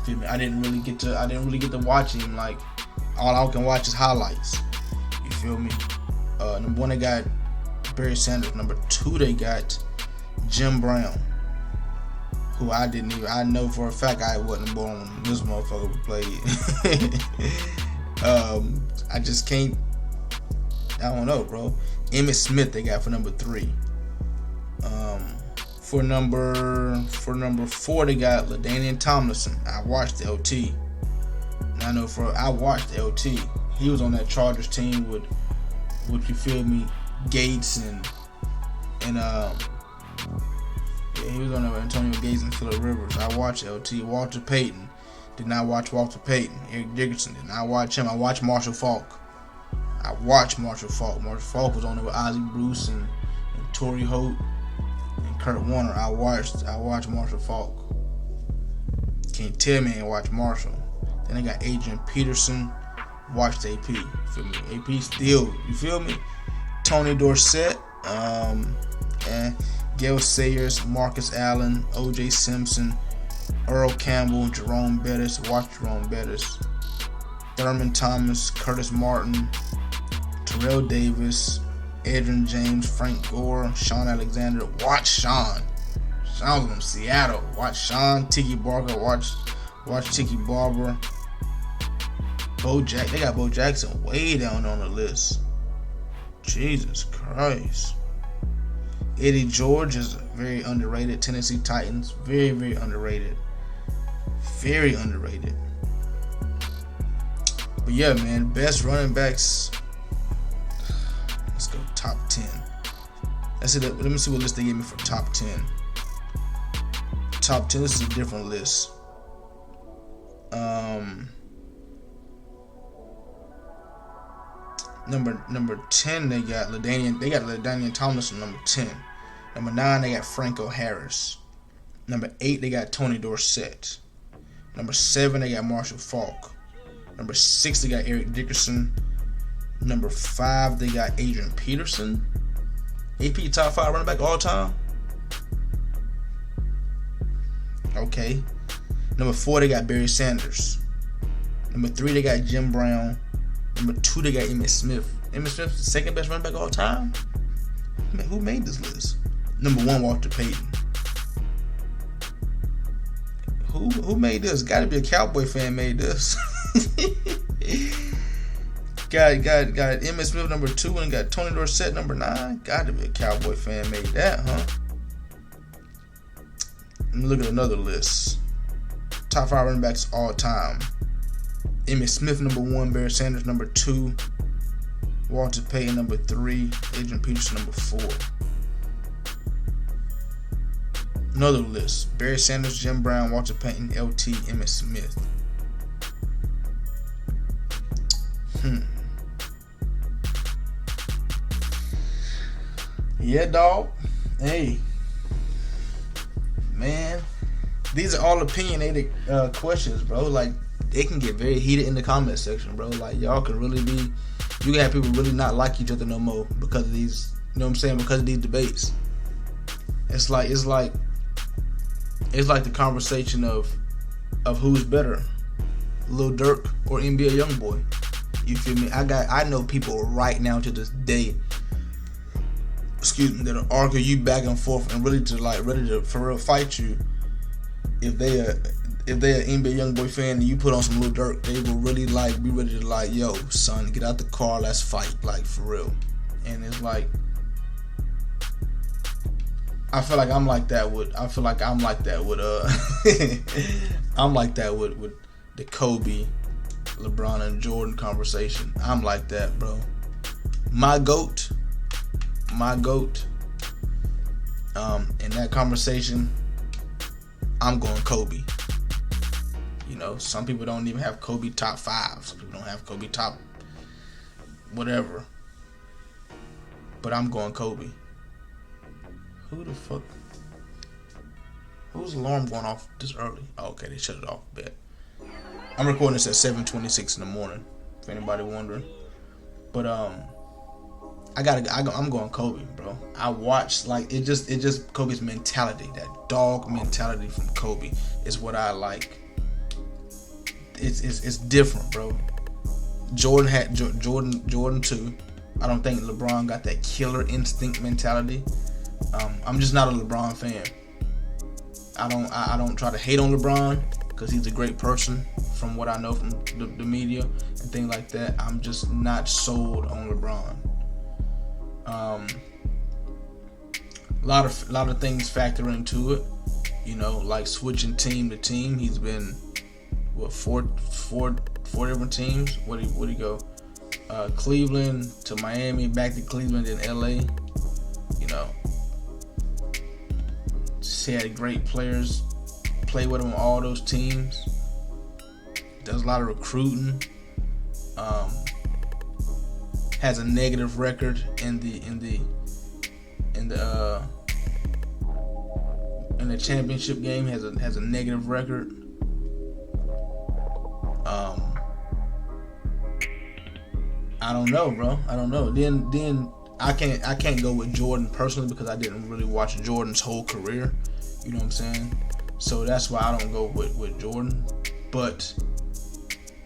Feel me? I didn't really get to watch him. Like, all I can watch is highlights. You feel me? Number 1, they got Barry Sanders. Number 2, they got Jim Brown, who I know for a fact I wasn't born when this motherfucker played. I just can't. I don't know, bro. Emmitt Smith they got for number 3. For number 4 they got LaDainian Tomlinson. I watched the LT. I watched the LT. He was on that Chargers team with you feel me, Gates and yeah, he was on there with Antonio Gates and Phillip Rivers. I watched LT. Walter Payton. Did not watch Walter Payton. Eric Dickerson. Did not watch him. I watched Marshall Faulk. Marshall Faulk was on there with Ozzie Bruce and Torrey Holt and Kurt Warner. I watched Marshall Faulk. Can't tell me I ain't watched Marshall. Then I got Adrian Peterson. Watched AP. You feel me? AP still. You feel me? Tony Dorsett. And Gale Sayers, Marcus Allen, O.J. Simpson, Earl Campbell, Jerome Bettis. Watch Jerome Bettis. Thurman Thomas, Curtis Martin, Terrell Davis, Adrian James, Frank Gore, Sean Alexander. Watch Sean. Sean from Seattle. Watch Sean. Tiki Barber. Watch Tiki Barber. Bo Jack. They got Bo Jackson way down on the list. Jesus Christ. Eddie George is very underrated. Tennessee Titans. Very, very underrated. Very underrated. But yeah, man, best running backs. Let's go top 10. Let me see what list they gave me for top 10. Top 10. This is a different list. Number 10 they got LaDainian Tomlinson. Number 10. Number 9 they got Franco Harris. Number 8 they got Tony Dorsett. Number 7 they got Marshall Faulk. Number 6 they got Eric Dickerson. Number 5 they got Adrian Peterson. AP top 5 running back all time. Okay. Number 4 they got Barry Sanders. Number 3 they got Jim Brown. Number 2 they got Emmitt Smith. Emmitt Smith, the second best running back of all time. Man, who made this list? Number 1 Walter Payton. Who made this? Got to be a Cowboy fan made this. got Emmitt Smith number 2 and got Tony Dorsett number 9. Got to be a Cowboy fan made that, huh? Let me look at another list. Top 5 running backs all time. Emmitt Smith number 1, Barry Sanders number 2, Walter Payton number 3, Adrian Peterson number 4. Another list: Barry Sanders, Jim Brown, Walter Payton, LT, Emmitt Smith. Yeah, dog. Hey, man, these are all opinionated questions, bro. Like, they can get very heated in the comment section, bro. Like, y'all can really be, you can have people really not like each other no more because of these, you know what I'm saying, because of these debates. It's like the conversation of who's better, Lil Durk or NBA Youngboy. You feel me? I know people right now to this day, that'll argue you back and forth and ready to for real fight you. If they are NBA Youngboy fan and you put on some Lil Durk, they will really be ready to yo, son, get out the car, let's fight, for real. And it's like, I feel like I'm like that with the Kobe, LeBron, and Jordan conversation. I'm like that, bro. My goat. In that conversation, I'm going Kobe. You know, some people don't even have Kobe top 5. Some people don't have Kobe top whatever. But I'm going Kobe. Who the fuck? Whose alarm going off this early? Oh, okay, they shut it off. Bet. I'm recording this at 7:26 in the morning, if anybody wondering. But I'm going Kobe, bro. I watched it just Kobe's mentality, that dog mentality from Kobe is what I like. It's different, bro. Jordan had Jordan too. I don't think LeBron got that killer instinct mentality. I'm just not a LeBron fan. I don't try to hate on LeBron because he's a great person from what I know from the media and things like that. I'm just not sold on LeBron. A lot of things factor into it, you know, like switching team to team. He's been four different teams. Where he go? Cleveland to Miami, back to Cleveland, then LA. You know, he had great players play with him on all those teams. Does a lot of recruiting. Has a negative record in the championship game. Has a negative record. I don't know, bro. I don't know. Then I can't go with Jordan personally because I didn't really watch Jordan's whole career. You know what I'm saying? So that's why I don't go with Jordan. But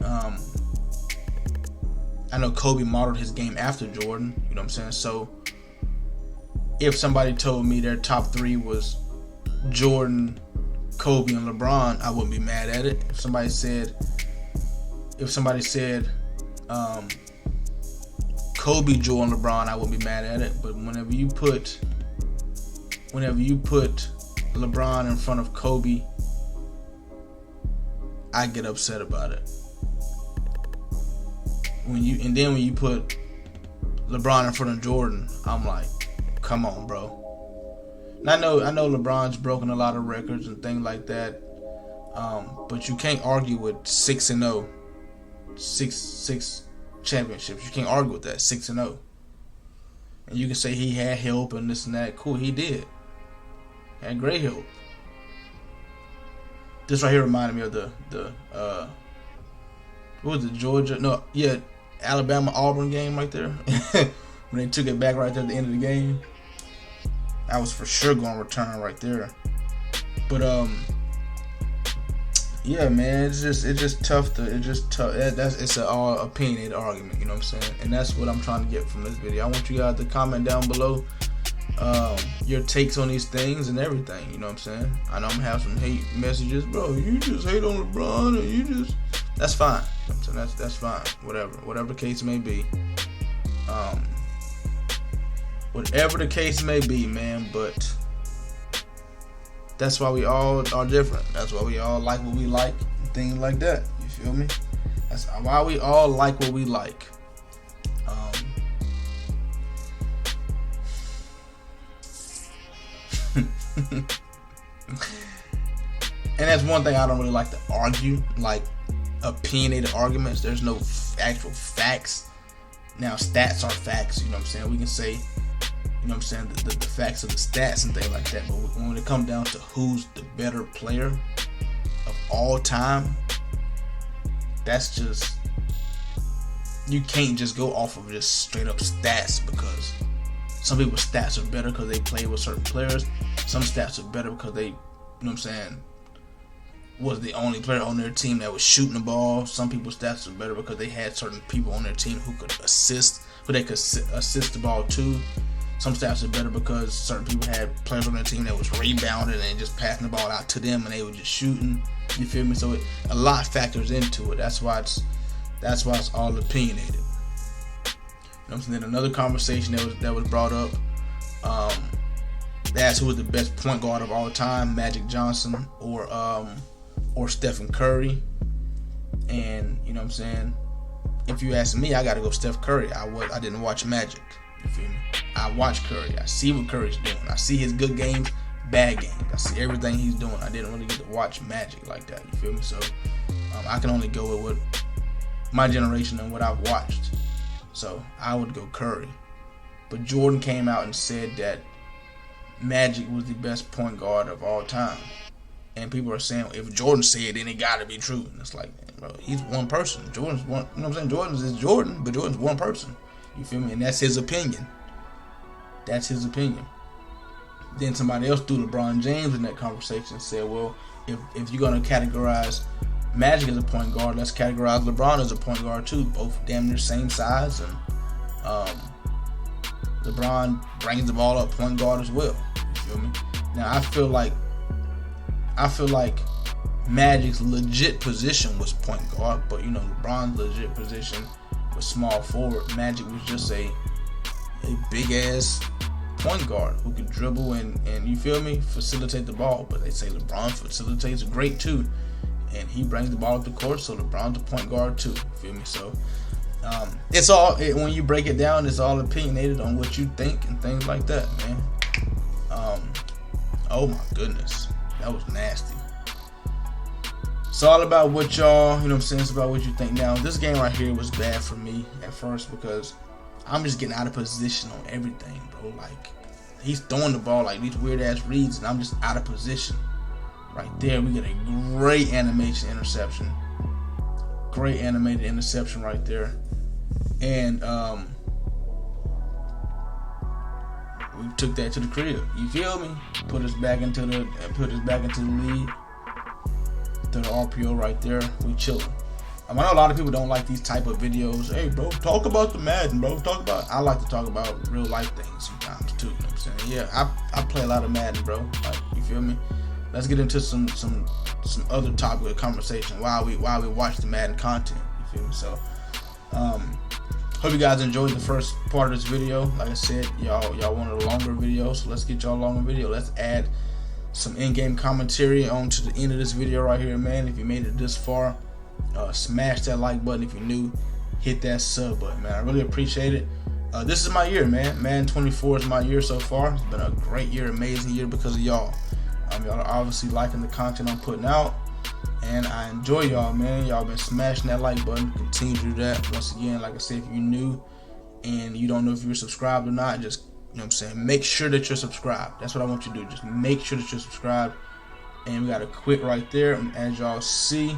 I know Kobe modeled his game after Jordan. You know what I'm saying? So if somebody told me their top 3 was Jordan, Kobe, and LeBron, I wouldn't be mad at it. If somebody said Kobe, Jordan, LeBron, I wouldn't be mad at it. But whenever you put LeBron in front of Kobe, I get upset about it. When you put LeBron in front of Jordan, I'm like, come on, bro. And I know LeBron's broken a lot of records and things like that, but you can't argue with 6-0, six championships. You can't argue with that, 6-0. And you can say he had help and this and that. Cool, he did. Had great help. This right here reminded me of the what was it, Georgia? No, yeah, Alabama-Auburn game right there. When they took it back right there at the end of the game. That was for sure going to return right there. But yeah, man, it's just tough. It's an all opinionated argument, you know what I'm saying? And that's what I'm trying to get from this video. I want you guys to comment down below your takes on these things and everything, you know what I'm saying? I know I'm gonna have some hate messages, bro. You just hate on LeBron, or you just, that's fine. You know what I'm saying? That's fine. Whatever the case may be. Whatever the case may be, man, but that's why we all are different. That's why we all like what we like, and things like that. You feel me? That's why we all like what we like. And that's one thing I don't really like to argue, like opinionated arguments. There's no actual facts. Now, stats are facts, you know what I'm saying? We can say, you know what I'm saying, the facts of the stats and things like that. But when it comes down to who's the better player of all time, that's just, you can't just go off of just straight up stats, because some people's stats are better because they play with certain players. Some stats are better because they, you know what I'm saying, was the only player on their team that was shooting the ball. Some people's stats are better because they had certain people on their team who could assist, who they could assist the ball to. Some stats are better because certain people had players on their team that was rebounding and just passing the ball out to them, and they were just shooting. You feel me? So a lot factors into it. That's why it's all opinionated. You know what I'm saying? Then another conversation that was brought up. They asked who was the best point guard of all time, Magic Johnson or Stephen Curry. And you know what I'm saying? If you ask me, I gotta go Steph Curry. I didn't watch Magic. You feel me? I watch Curry. I see what Curry's doing. I see his good games, bad games. I see everything he's doing. I didn't really get to watch Magic like that. You feel me? So I can only go with what my generation and what I've watched. So I would go Curry. But Jordan came out and said that Magic was the best point guard of all time. And people are saying, if Jordan said it, then it gotta be true. And it's like, bro, he's one person. Jordan's one, you know what I'm saying? Jordan is Jordan, but Jordan's one person. You feel me? And that's his opinion. That's his opinion. Then somebody else threw LeBron James in that conversation and said, well, if you're gonna categorize Magic as a point guard, let's categorize LeBron as a point guard too. Both damn near same size, and LeBron brings the ball up point guard as well. You feel me? Now I feel like Magic's legit position was point guard, but you know, LeBron's legit position was small forward. Magic was just a big ass point guard who could dribble and you feel me, facilitate the ball. But they say LeBron facilitates great too, and he brings the ball up the court, so LeBron's a point guard too. You feel me? So it's all, when you break it down, it's all opinionated on what you think and things like that, man. Oh my goodness, that was nasty. It's all about what y'all, you know what I'm saying, it's about what you think. Now, this game right here was bad for me at first because I'm just getting out of position on everything, bro. Like, he's throwing the ball like these weird ass reads, and I'm just out of position. Right there, we get a great animation interception. Great animated interception right there. And we took that to the crib. You feel me? Put us back into the lead. To the RPO right there. We chillin'. I know a lot of people don't like these type of videos. Hey, bro, talk about the Madden, bro. I like to talk about real life things sometimes too. You know what I'm saying? Yeah, I play a lot of Madden, bro. Like, you feel me? Let's get into some other topic of conversation while we watch the Madden content. You feel me? So, hope you guys enjoyed the first part of this video. Like I said, y'all wanted a longer video, so let's get y'all a longer video. Let's add some in-game commentary on to the end of this video right here, man. If you made it this far, smash that like button. If you're new, hit that sub button, man. I really appreciate it. This is my year, man. Madden 24 is my year so far. It's been a great year, amazing year because of y'all. Y'all are obviously liking the content I'm putting out, and I enjoy y'all, man. Y'all been smashing that like button. Continue to do that. Once again, like I said, if you're new and you don't know if you're subscribed or not, just, you know what I'm saying, make sure that you're subscribed. That's what I want you to do. Just make sure that you're subscribed. And we got a quit right there. And as y'all see,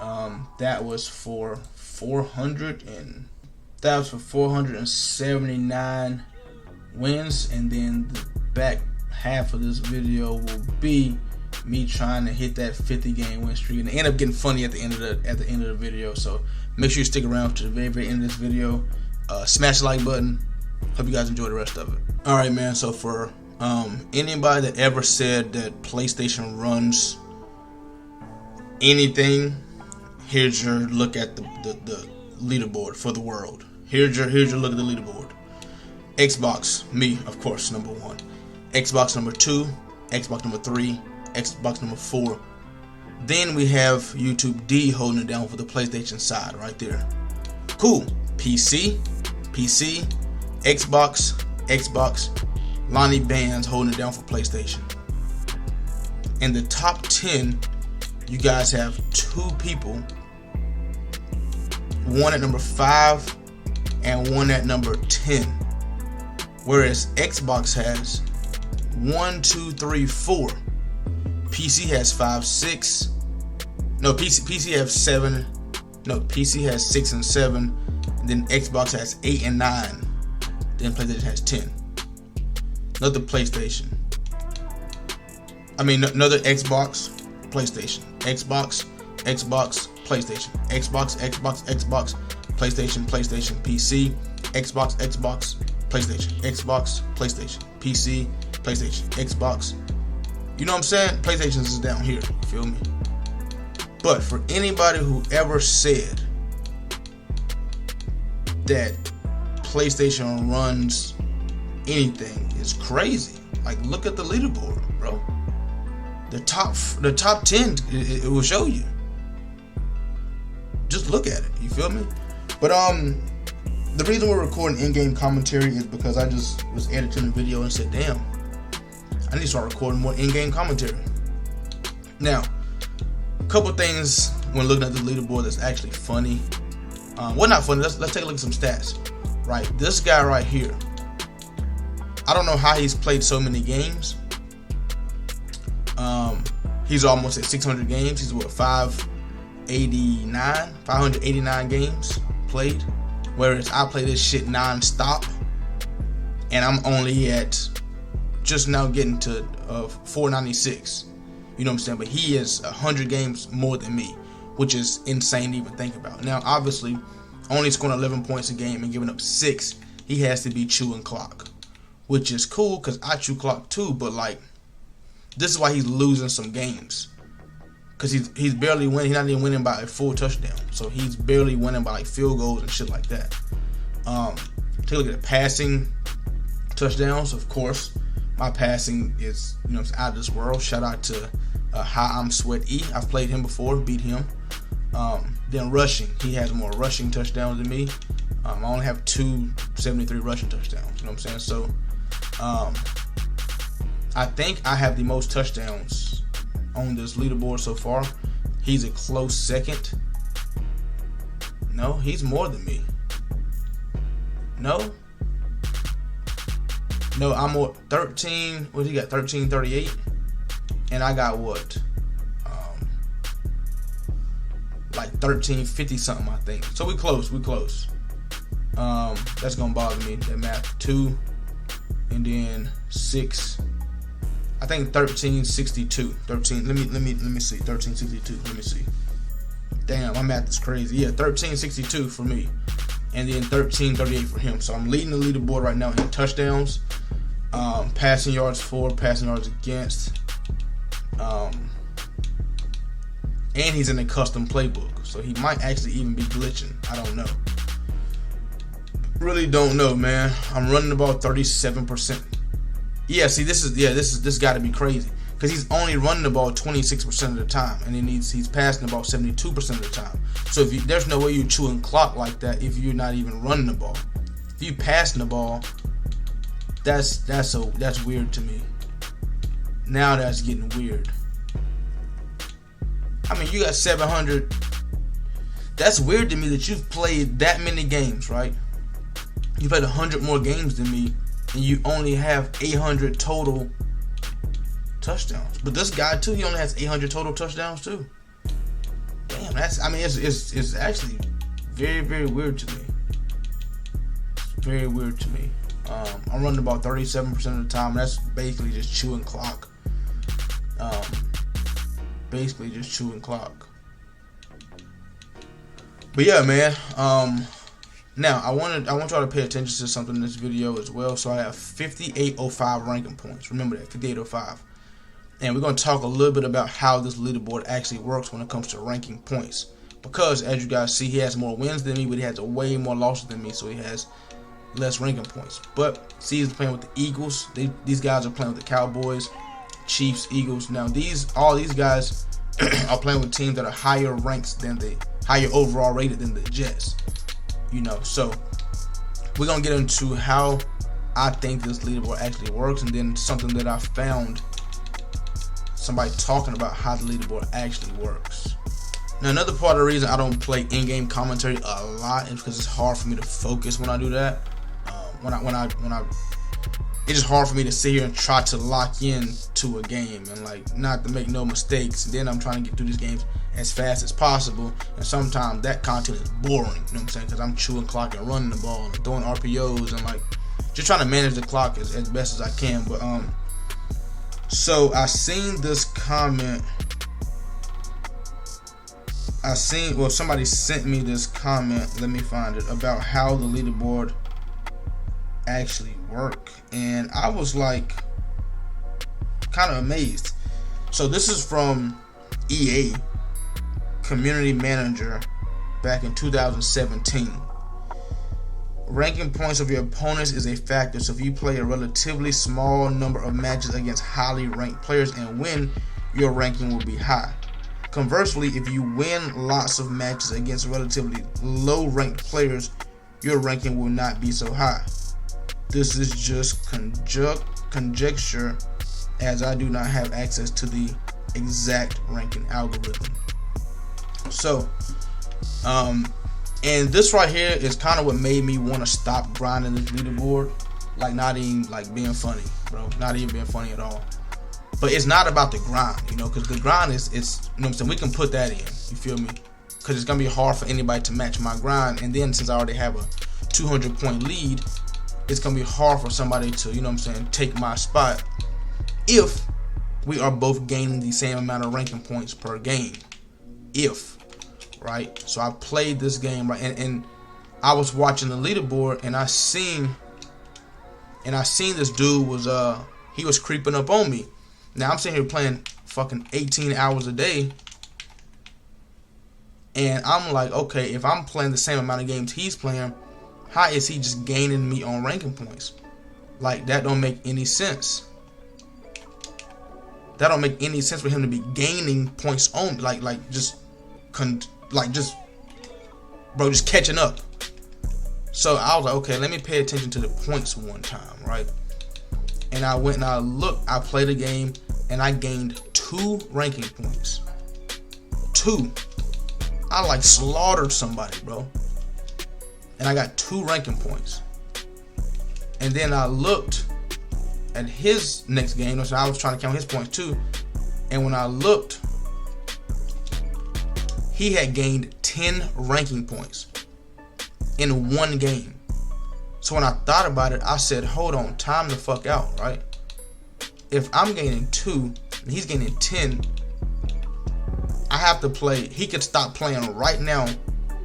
that was for 479 wins. And then the back half of this video will be me trying to hit that 50 game win streak, and it end up getting funny at the end of the video. So make sure you stick around to the very end of this video. Smash the like button. Hope you guys enjoy the rest of it. Alright, man, so for anybody that ever said that PlayStation runs anything, here's your look at the leaderboard for the world. Here's your look at the leaderboard. Xbox, me, of course, number 1. Xbox number 2, Xbox number 3, Xbox number 4. Then we have YouTube D holding it down for the PlayStation side right there. Cool. PC, Xbox, Lonnie Bands holding it down for PlayStation. And the top 10 you guys have 2 people, one at number 5 and one at number 10, whereas Xbox has 1, 2, 3, 4. PC has 5, 6. No, PC has 7. No, PC has 6 and 7. And then Xbox has 8 and 9. Then PlayStation has 10. Another PlayStation. Another Xbox, PlayStation. Xbox, PlayStation. Xbox, PlayStation, PC. Xbox, PlayStation. Xbox, PlayStation. PC, PlayStation. Xbox. You know what I'm saying? PlayStation is down here. You feel me? But for anybody who ever said that PlayStation runs anything, it's crazy. Like, look at the leaderboard, bro. The top 10, it will show you. Just look at it. You feel me? But the reason we're recording in-game commentary is because I just was editing the video and said, damn, I need to start recording more in-game commentary. Now, a couple things when looking at the leaderboard that's actually funny. Well, not funny. Let's take a look at some stats. Right, this guy right here. I don't know how he's played so many games. He's almost at 600 games. He's what, 589 games played. Whereas I play this shit non-stop, and I'm only at just now getting to 496. You know what I'm saying? But he is 100 games more than me, which is insane to even think about. Now, obviously, only scoring 11 points a game and giving up 6, he has to be chewing clock, which is cool because I chew clock too. But like, this is why he's losing some games, because he's barely winning. He's not even winning by a full touchdown, so he's barely winning by like field goals and shit like that. Take a look at the passing touchdowns. Of course, my passing is, you know, it's out of this world. Shout out to Hi I'm Sweat E. I've played him before, beat him. Then rushing, he has more rushing touchdowns than me. I only have 273 rushing touchdowns. You know what I'm saying? So I think I have the most touchdowns on this leaderboard so far. He's a close second. No, he's more than me. No, I'm more 13. What he got? 1338, and I got what? Like 1350 something, I think. So we close. That's gonna bother me. That math. 2, and then 6. I think 1362. 13. Let me see. 1362. Let me see. Damn, my math is crazy. Yeah, 1362 for me, and then 1338 for him. So I'm leading the leaderboard right now in touchdowns, passing yards for, passing yards against, and he's in a custom playbook, so he might actually even be glitching. I don't know. Really don't know, man. I'm running about 37%. Yeah, see, this got to be crazy, because he's only running the ball 26% of the time, and then he's passing the ball 72% of the time. So there's no way you're chewing clock like that if you're not even running the ball. If you passing the ball, that's weird to me. Now that's getting weird. I mean, you got 700. That's weird to me that you've played that many games, right? You played 100 more games than me, and you only have 800 total touchdowns. But this guy too, he only has 800 total touchdowns too. Damn, it's actually very, very weird to me. It's very weird to me. I'm running about 37% of the time. That's basically just chewing clock. Basically just chewing clock. But yeah, man. Now I want y'all to pay attention to something in this video as well. So I have 5805 ranking points. Remember that, 5805. And we're going to talk a little bit about how this leaderboard actually works when it comes to ranking points. Because as you guys see, he has more wins than me, but he has way more losses than me, so he has less ranking points. But see, he's playing with the Eagles. These guys are playing with the Cowboys, Chiefs, Eagles. Now all these guys are playing with teams that are higher overall rated than the Jets. You know, so we're gonna get into how I think this leaderboard actually works, and then something that I found somebody talking about how the leaderboard actually works. Now, another part of the reason I don't play in-game commentary a lot is because it's hard for me to focus when I do that. It's just hard for me to sit here and try to lock in to a game and like not to make no mistakes. And then I'm trying to get through these games as fast as possible, and sometimes that content is boring. You know what I'm saying? Because I'm chewing clock and running the ball and throwing RPOs and like just trying to manage the clock as best as I can. But so I seen this comment. Somebody sent me this comment. Let me find it, about how the leaderboard actually work, and I was like kind of amazed. So this is from EA community manager back in 2017. Ranking points of your opponents is a factor, so if you play a relatively small number of matches against highly ranked players and win, your ranking will be high. Conversely, if you win lots of matches against relatively low ranked players, your ranking will not be so high. This is just conjecture, as I do not have access to the exact ranking algorithm. So, and this right here is kind of what made me want to stop grinding this leaderboard. Like, not even like being funny, bro. Not even being funny at all. But it's not about the grind, you know, because the grind is, you know what I'm saying, we can put that in, you feel me? Because it's going to be hard for anybody to match my grind. And then since I already have a 200-point lead, it's going to be hard for somebody to, you know what I'm saying, take my spot if we are both gaining the same amount of ranking points per game. If, right? So I played this game, right, and I was watching the leaderboard, and I seen this dude was, he was creeping up on me. Now I'm sitting here playing fucking 18 hours a day, and I'm like, okay, if I'm playing the same amount of games he's playing, how is he just gaining me on ranking points? Like, that don't make any sense. That don't make any sense for him to be gaining points on, just catching up. So I was like, okay, let me pay attention to the points one time, right? And I went and I looked, I played a game, and I gained 2 ranking points. 2. I like slaughtered somebody, bro. And I got 2 ranking points. And then I looked at his next game, so I was trying to count his points too. And when I looked, he had gained 10 ranking points in one game. So when I thought about it, I said, hold on, time the fuck out, right? If I'm gaining 2 and he's gaining 10, I have to play. He could stop playing right now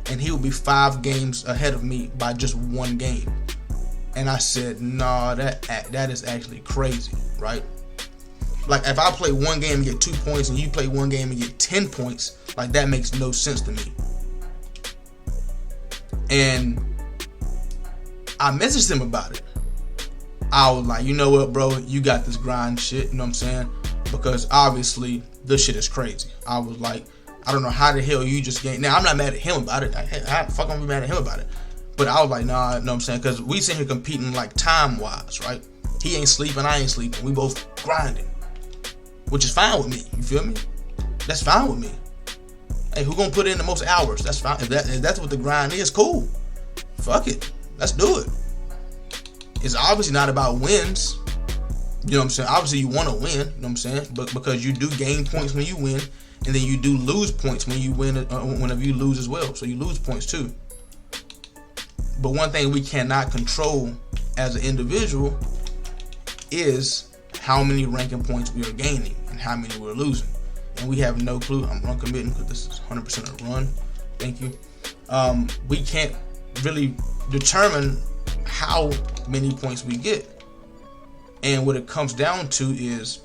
and he would be 5 games ahead of me by just one game. And I said, nah, that is actually crazy, right? Like, if I play one game and get 2 points and you play one game and get 10 points, like, that makes no sense to me. And I messaged him about it. I was like, you know what, bro, you got this grind shit, you know what I'm saying? Because obviously this shit is crazy. I was like, I don't know how the hell you just gained. Now, I'm not mad at him about it. How the fuck I'm mad at him about it? But I was like, nah, you know what I'm saying? Because we sit here competing like time-wise, right? He ain't sleeping, I ain't sleeping. We both grinding, which is fine with me. You feel me? That's fine with me. Hey, who gonna put in the most hours? That's fine. If that's what the grind is, cool. Fuck it. Let's do it. It's obviously not about wins. You know what I'm saying? Obviously, you want to win. You know what I'm saying? But because you do gain points when you win, and then you do lose points when you win, whenever you lose as well. So you lose points too. But one thing we cannot control as an individual is how many ranking points we are gaining and how many we're losing. And we have no clue. I'm run committing because this is 100% a run. Thank you. We can't really determine how many points we get. And what it comes down to is,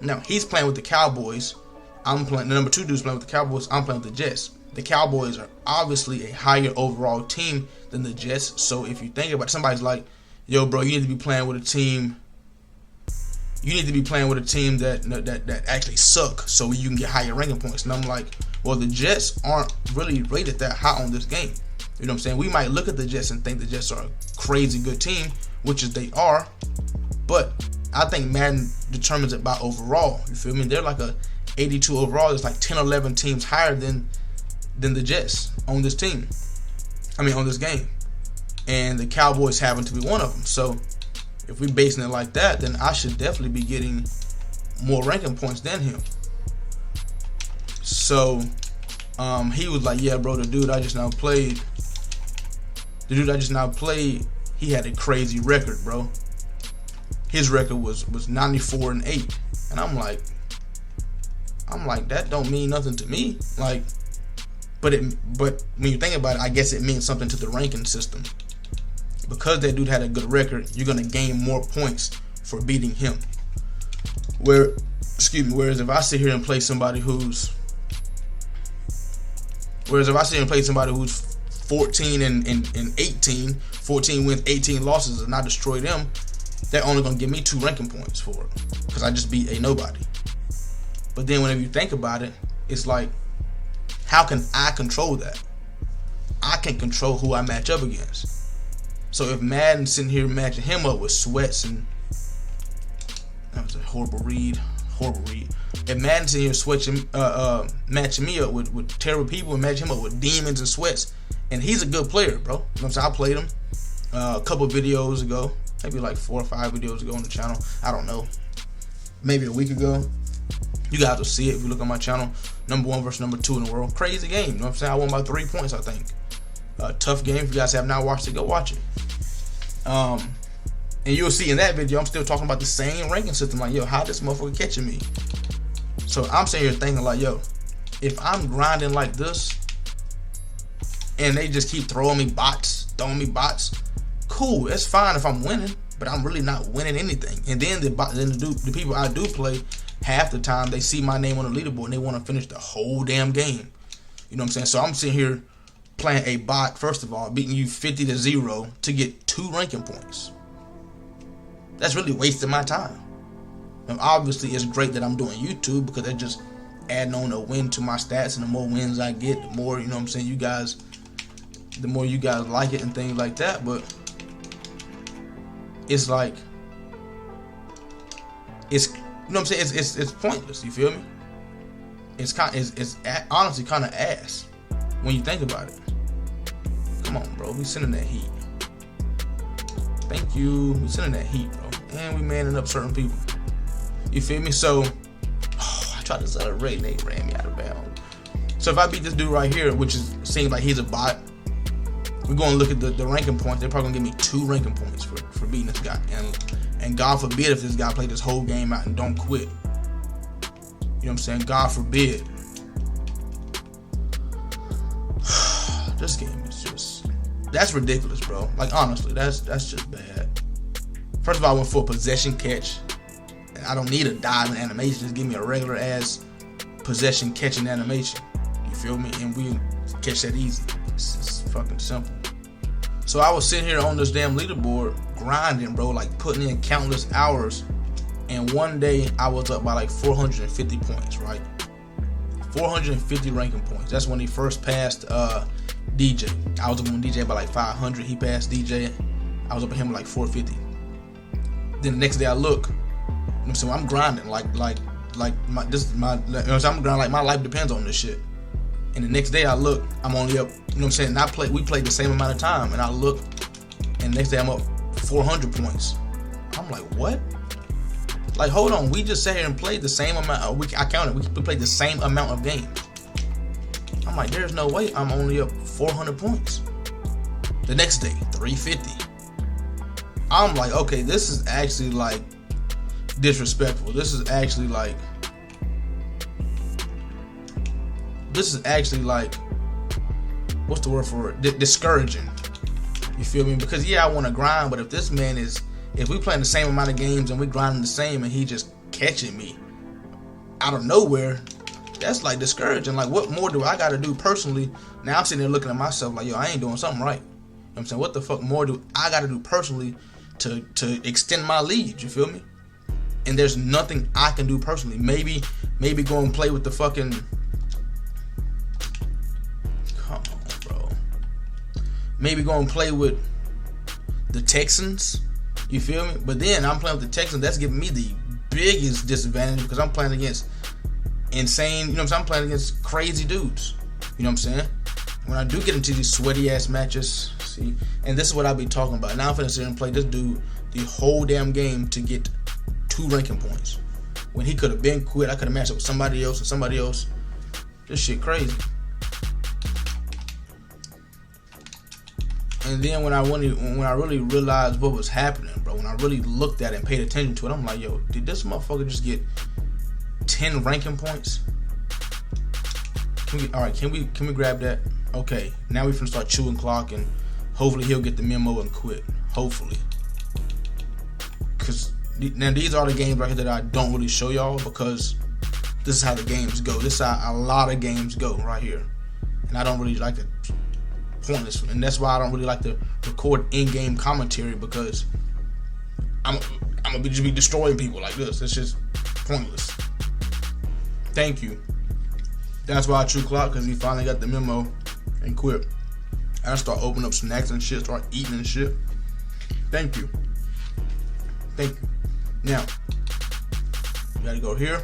now he's playing with the Cowboys. I'm playing, the number 2 dude's playing with the Cowboys. I'm playing with the Jets. The Cowboys are obviously a higher overall team than the Jets. So if you think about it, somebody's like, yo, bro, you need to be playing with a team. You need to be playing with a team that actually suck so you can get higher ranking points. And I'm like, well, the Jets aren't really rated that high on this game. You know what I'm saying? We might look at the Jets and think the Jets are a crazy good team, which is they are. But I think Madden determines it by overall. You feel me? They're like a 82 overall. There's like 10 or 11 teams higher than the Jets on this team. I mean, on this game. And the Cowboys happen to be one of them. So if we're basing it like that, then I should definitely be getting more ranking points than him. So he was like, yeah, bro, the dude I just now played, he had a crazy record, bro. His record was 94-8. And I'm like, that don't mean nothing to me. Like, but when you think about it, I guess it means something to the ranking system. Because that dude had a good record, you're gonna gain more points for beating him. Whereas if I sit here and play somebody who's 14 and 18, 14 wins, 18 losses, and I destroy them, they're only gonna give me 2 ranking points for it, because I just beat a nobody. But then whenever you think about it, it's like, how can I control that? I can control who I match up against. So if Madden's sitting here matching him up with Sweats, and that was a horrible read. If Madden's sitting here matching me up with terrible people and matching him up with demons and Sweats, and he's a good player, bro. You know what I'm saying? I played him a couple videos ago, maybe like 4 or 5 videos ago on the channel. I don't know, maybe a week ago. You guys will see it if you look on my channel. Number 1 versus number 2 in the world. Crazy game. You know what I'm saying? I won by 3 points, I think. Tough game. If you guys have not watched it, go watch it. And you'll see in that video, I'm still talking about the same ranking system. Like, yo, how this motherfucker catching me? So I'm sitting here thinking like, yo, if I'm grinding like this, and they just keep throwing me bots, cool. That's fine if I'm winning, but I'm really not winning anything. And then the people I do play, half the time they see my name on the leaderboard and they want to finish the whole damn game. You know what I'm saying? So I'm sitting here playing a bot, first of all, beating you 50-0 to get 2 ranking points. That's really wasting my time. And obviously it's great that I'm doing YouTube, because they're just adding on a win to my stats, and the more wins I get, the more, you know what I'm saying, the more you guys like it and things like that. But it's like, it's, you know what I'm saying, it's pointless. You feel me? It's honestly kind of ass when you think about it. Come on, bro, we sending that heat. Thank you. We sending that heat, bro, and we manning up certain people. You feel me? So I tried to celebrate and they ran me out of bounds. So if I beat this dude right here, which seems like he's a bot, we're going to look at the ranking points. They're probably going to give me 2 ranking points for beating this guy. And God forbid if this guy played this whole game out and don't quit. You know what I'm saying? God forbid. This game is just, that's ridiculous, bro. Like, honestly, that's just bad. First of all, I went for a possession catch. And I don't need a diving animation. Just give me a regular ass possession catching animation. You feel me? And we catch that easy. It's fucking simple. So I was sitting here on this damn leaderboard grinding, bro, like putting in countless hours. And one day I was up by like 450 points, right? 450 ranking points. That's when he first passed DJ. I was up on DJ by like 500. He passed DJ. I was up at him like 450. Then the next day I look. So I'm grinding like my, this is my, you know what I'm saying? I'm grinding like my life depends on this shit. And the next day I look, I'm only up, you know what I'm saying? And we played the same amount of time, and I look, and the next day I'm up 400 points. I'm like, what? Like, hold on, we just sat here and played the same amount. I counted, we played the same amount of games. I'm like, there's no way I'm only up 400 points. The next day, 350. I'm like, okay, this is actually like disrespectful. This is actually like what's the word for it? Discouraging. You feel me? Because yeah, I want to grind, but if we playing the same amount of games and we grinding the same and he just catching me out of nowhere, that's like discouraging. Like, what more do I got to do personally? Now I'm sitting there looking at myself like, yo, I ain't doing something right. You know what I'm saying? What the fuck more do I got to do personally to extend my lead? You feel me? And there's nothing I can do personally. Maybe go and play with the fucking, come on, bro. Maybe go and play with the Texans. You feel me? But then I'm playing with the Texans. That's giving me the biggest disadvantage because I'm playing against insane, you know what I'm saying? I'm playing against crazy dudes. You know what I'm saying? When I do get into these sweaty ass matches, see, and this is what I'll be talking about. Now I'm finna sit and play this dude the whole damn game to get 2 ranking points. When he could have been quit, I could have matched up with somebody else and somebody else. This shit crazy. And then when I really realized what was happening, bro, when I really looked at it and paid attention to it, I'm like, yo, did this motherfucker just get 10 ranking points? Can we grab that? Okay, now we finna start chewing clock and hopefully he'll get the memo and quit. Hopefully. Cause now these are the games right here that I don't really show y'all because this is how the games go. This is how a lot of games go right here. And I don't really like to pointless, and that's why I don't really like to record in-game commentary because I'm gonna just be destroying people like this. It's just pointless. Thank you. That's why I chew clock, because he finally got the memo and quit. I start opening up snacks and shit, start eating and shit. Thank you. Thank you. Now, you gotta go here.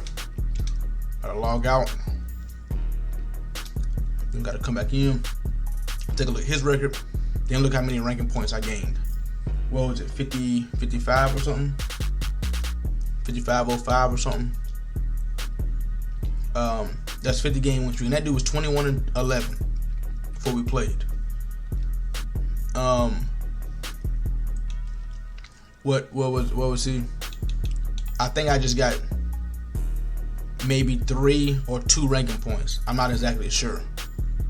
Gotta log out. Then gotta come back in. Take a look at his record. Then look how many ranking points I gained. What was it? 55 or something? 55.05 or something. That's 50 game win streak. And that dude was 21-11 before we played. What was he? I think I just got maybe 3 or 2 ranking points. I'm not exactly sure.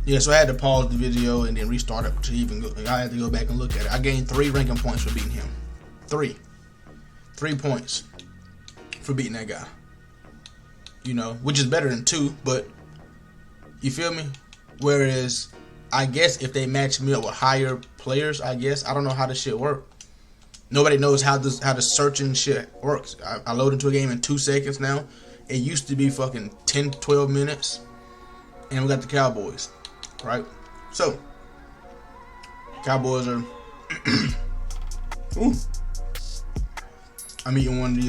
Yeah, so I had to pause the video and then restart it to even go. I had to go back and look at it. I gained 3 ranking points for beating him. 3 points for beating that guy. You know, which is better than 2, but you feel me? Whereas, I guess if they match me up with higher players, I don't know how this shit works. Nobody knows how the searching shit works. I load into a game in 2 seconds now. It used to be fucking 10, 12 minutes. And we got the Cowboys, right? So, Cowboys are... Ooh. I'm eating one of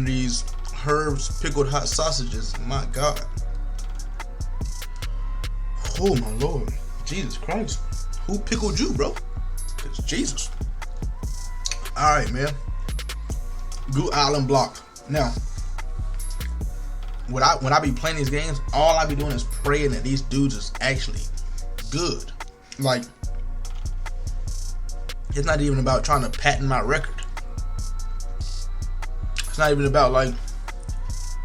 these Herb's pickled hot sausages. My God. Oh my Lord. Jesus Christ. Who pickled you, bro? It's Jesus. Alright, man. Goose Island block. Now, when I be playing these games, all I be doing is praying that these dudes is actually good. Like, it's not even about trying to patent my record. It's not even about like,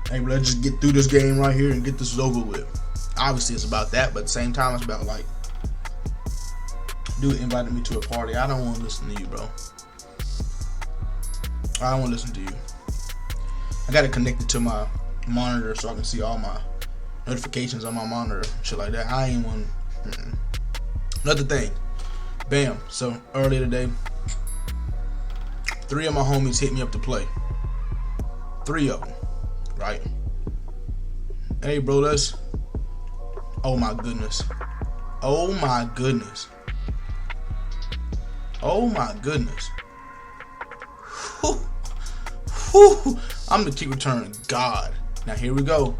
hey, let's just get through this game right here and get this over with. Obviously, it's about that, but at the same time, it's about like, dude invited me to a party. I don't want to listen to you, bro. I don't want to listen to you. I got it connected to my monitor so I can see all my notifications on my monitor, shit like that. I ain't want. Another thing, bam. So earlier today, 3 of my homies hit me up to play. 3 of them, right? Hey, bro, let's. Oh my goodness. Oh my goodness. Oh my goodness. Whew. Whew. I'm the kick return God. Now here we go.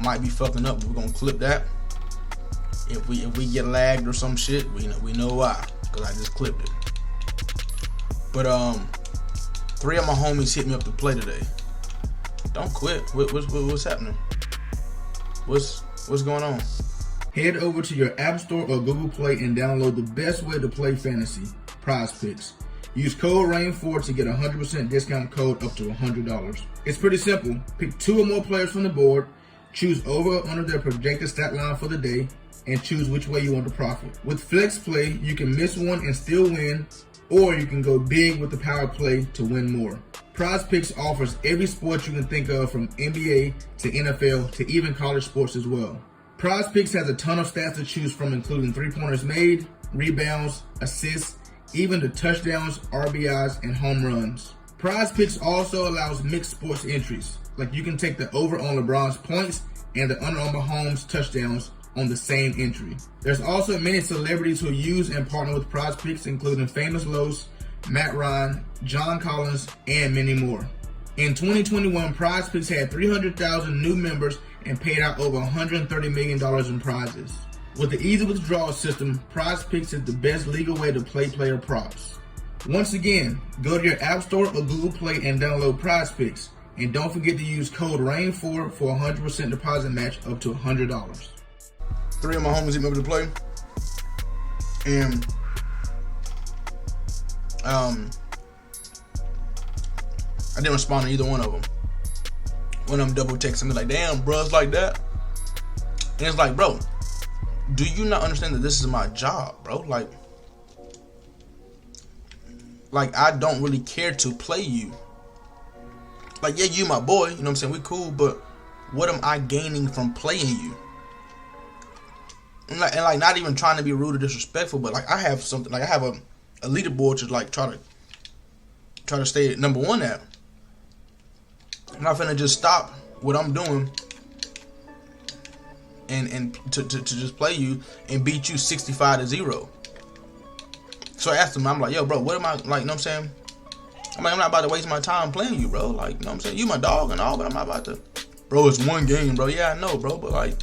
Might be fucking up, but we're gonna clip that. If we get lagged or some shit, we know why. Cause I just clipped it. But 3 of my homies hit me up to play today. Don't quit. What's happening? What's going on? Head over to your App Store or Google Play and download the best way to play fantasy, Prize Picks. Use code RAIN4 to get a 100% discount code up to $100. It's pretty simple. Pick 2 or more players from the board, choose over or under their projected stat line for the day, and choose which way you want to profit. With Flex Play, you can miss one and still win, or you can go big with the power play to win more. Prize Picks offers every sport you can think of, from NBA to NFL to even college sports as well. Prize Picks has a ton of stats to choose from, including 3-pointers made, rebounds, assists, even the touchdowns, RBIs, and home runs. Prize Picks also allows mixed sports entries, like you can take the over on LeBron's points and the under on Mahomes' touchdowns, on the same entry. There's also many celebrities who use and partner with Prize Picks, including Famous Los, Matt Ryan, John Collins, and many more. In 2021, Prize Picks had 300,000 new members and paid out over $130 million in prizes. With the easy withdrawal system, Prize Picks is the best legal way to play player props. Once again, go to your App Store or Google Play and download Prize Picks. And don't forget to use code RAIN4 for a 100% deposit match up to $100. 3 of my homies hit me up to play. And I didn't respond to either one of them. One of them double texted me like, damn, bro, it's like that. And it's like, bro, do you not understand that this is my job, bro? Like I don't really care to play you. Like, yeah, you my boy, you know what I'm saying? We cool, but what am I gaining from playing you? And like not even trying to be rude or disrespectful, but like I have something, like I have a leaderboard to like try to stay at number 1 at. I'm not finna just stop what I'm doing and to just play you and beat you 65-0. So I asked him, I'm like, yo, bro, what am I, like, you know what I'm saying? I'm like, I'm not about to waste my time playing you, bro. Like, you know what I'm saying? You my dog and all, but I'm not about to. Bro, it's one game, bro. Yeah, I know, bro, but like,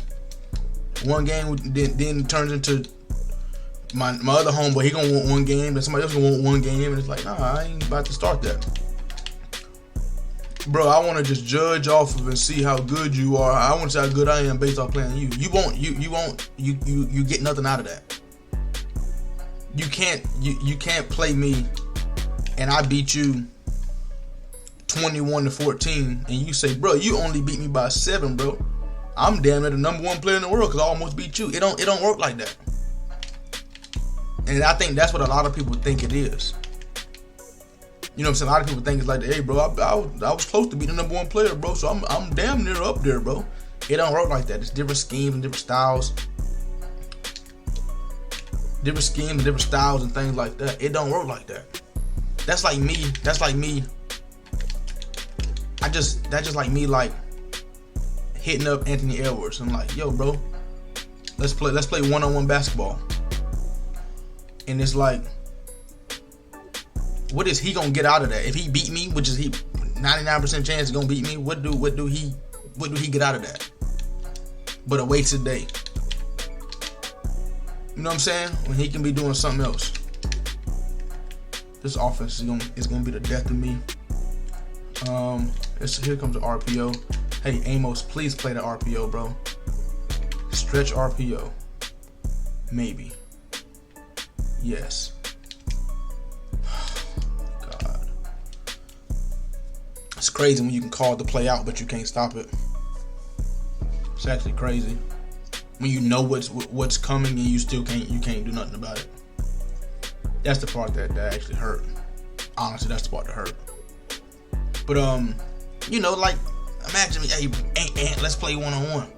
one game then turns into my other homeboy. He gonna want one game, and somebody else gonna want one game, and it's like, nah, I ain't about to start that. Bro, I want to just judge off of and see how good you are. I want to see how good I am based off playing you. You get nothing out of that. You can't play me and I beat you 21-14 and you say, bro, you only beat me by 7, bro. I'm damn near the number 1 player in the world because I almost beat you. It don't work like that. And I think that's what a lot of people think it is. You know what I'm saying? A lot of people think it's like, hey, bro, I was close to being the number 1 player, bro, so I'm damn near up there, bro. It don't work like that. It's different schemes and different styles. Different schemes and different styles and things like that. It don't work like that. That's like me. That's just like me, like hitting up Anthony Edwards. I'm like, yo, bro, let's play one-on-one basketball. And it's like, what is he gonna get out of that? If he beat me, which is he 99% chance he's gonna beat me, what do he get out of that? But a wasted day. You know what I'm saying? When he can be doing something else. This offense is gonna be the death of me. Here comes the RPO. Hey Amos, please play the RPO, bro. Stretch RPO. Maybe. Yes. God. It's crazy when you can call the play out, but you can't stop it. It's actually crazy when you know what's coming and you still can't do nothing about it. That's the part that actually hurt. Honestly, that's the part that hurt. But you know, like, imagine me, hey, Ant, let's play one-on-one.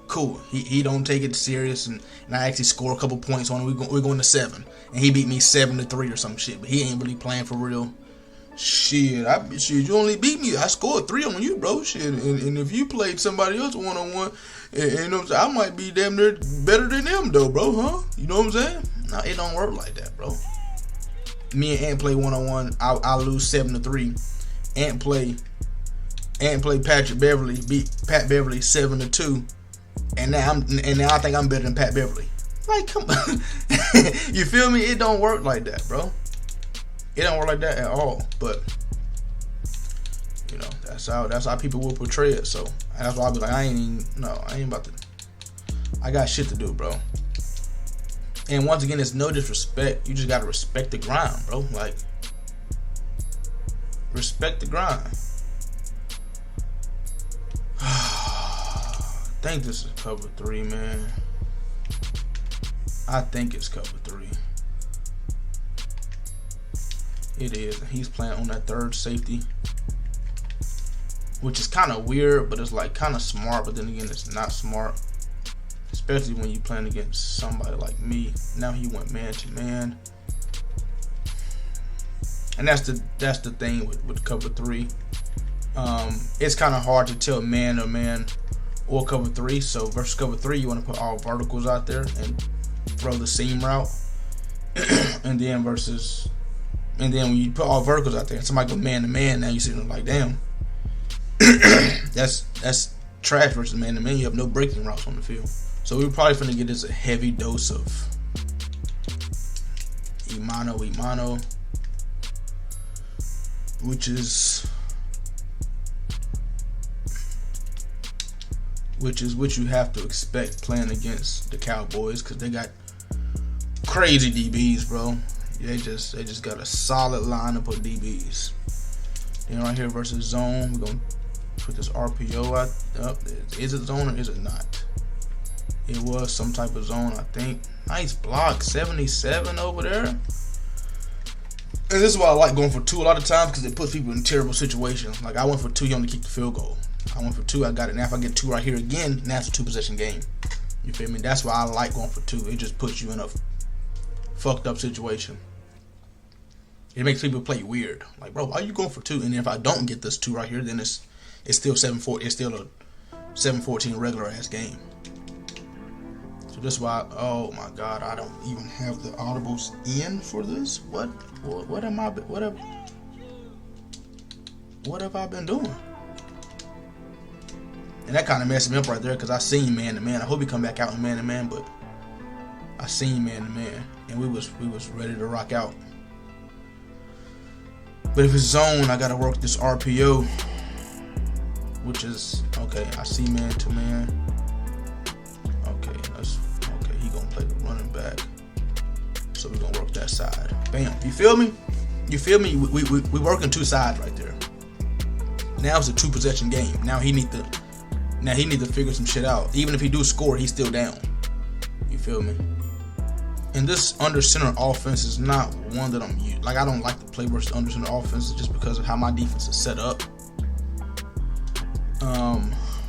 Cool. He don't take it serious, and I actually score a couple points on him. We're going to 7, and he beat me 7-3 or some shit. But he ain't really playing for real. Shit, you only beat me. I scored 3 on you, bro. Shit, and if you played somebody else one-on-one, and you know what I'm saying, I might be damn near better than them, though, bro, huh? You know what I'm saying? No, it don't work like that, bro. Me and Ant play one-on-one. I lose 7-3. Ant play Patrick Beverly, beat Pat Beverly 7-2, and now I think I'm better than Pat Beverly. Like, come on. You feel me? It don't work like that, bro. It don't work like that at all. But you know, that's how people will portray it. So that's why I be like, I ain't about to. I got shit to do, bro. And once again, it's no disrespect. You just gotta respect the grind, bro. Like, respect the grind. I think this is cover 3, man. I think it's cover 3. It is. He's playing on that 3rd safety, which is kind of weird, but it's like kind of smart. But then again, it's not smart, especially when you're playing against somebody like me. Now he went man to man, and that's the thing with cover 3. It's kind of hard to tell man to man or cover 3. So versus cover 3, you want to put all verticals out there and throw the seam route. and then when you put all verticals out there and somebody go man to man, now you're sitting there like, damn, that's trash versus man to man. You have no breaking routes on the field. So we're probably finna get this a heavy dose of Imano, which is what you have to expect playing against the Cowboys, because they got crazy DBs, bro. They just got a solid lineup of DBs. Then right here versus zone, we're gonna put this RPO up. Is it zone or is it not? It was some type of zone, I think. Nice block, 77 over there. And this is why I like going for 2 a lot of times, because it puts people in terrible situations. Like I went for 2, you only kick the field goal. I went for 2, I got it. Now if I get 2 right here again, now it's a 2-possession game. You feel me? That's why I like going for 2. It just puts you in a fucked up situation. It makes people play weird. Like, bro, why are you going for 2? And then if I don't get this 2 right here, then it's still 7-4. It's still a 7-14 regular ass game. So that's why. Oh my God, I don't even have the audibles in for this. What have I been doing? And that kind of messed me up right there, because I seen man to man. I hope he come back out in man to man, but I seen man to man, and we was ready to rock out. But if it's zone, I gotta work this RPO, which is okay. I see man to man. Okay, he gonna play the running back, so we're gonna work that side. Bam. You feel me? You feel me? We working 2 sides right there. Now it's a 2-possession game. Now he need to figure some shit out. Even if he do score, he's still down. You feel me? And this under center offense is not one that I'm used. Like, I don't like to play versus under center offense just because of how my defense is set up.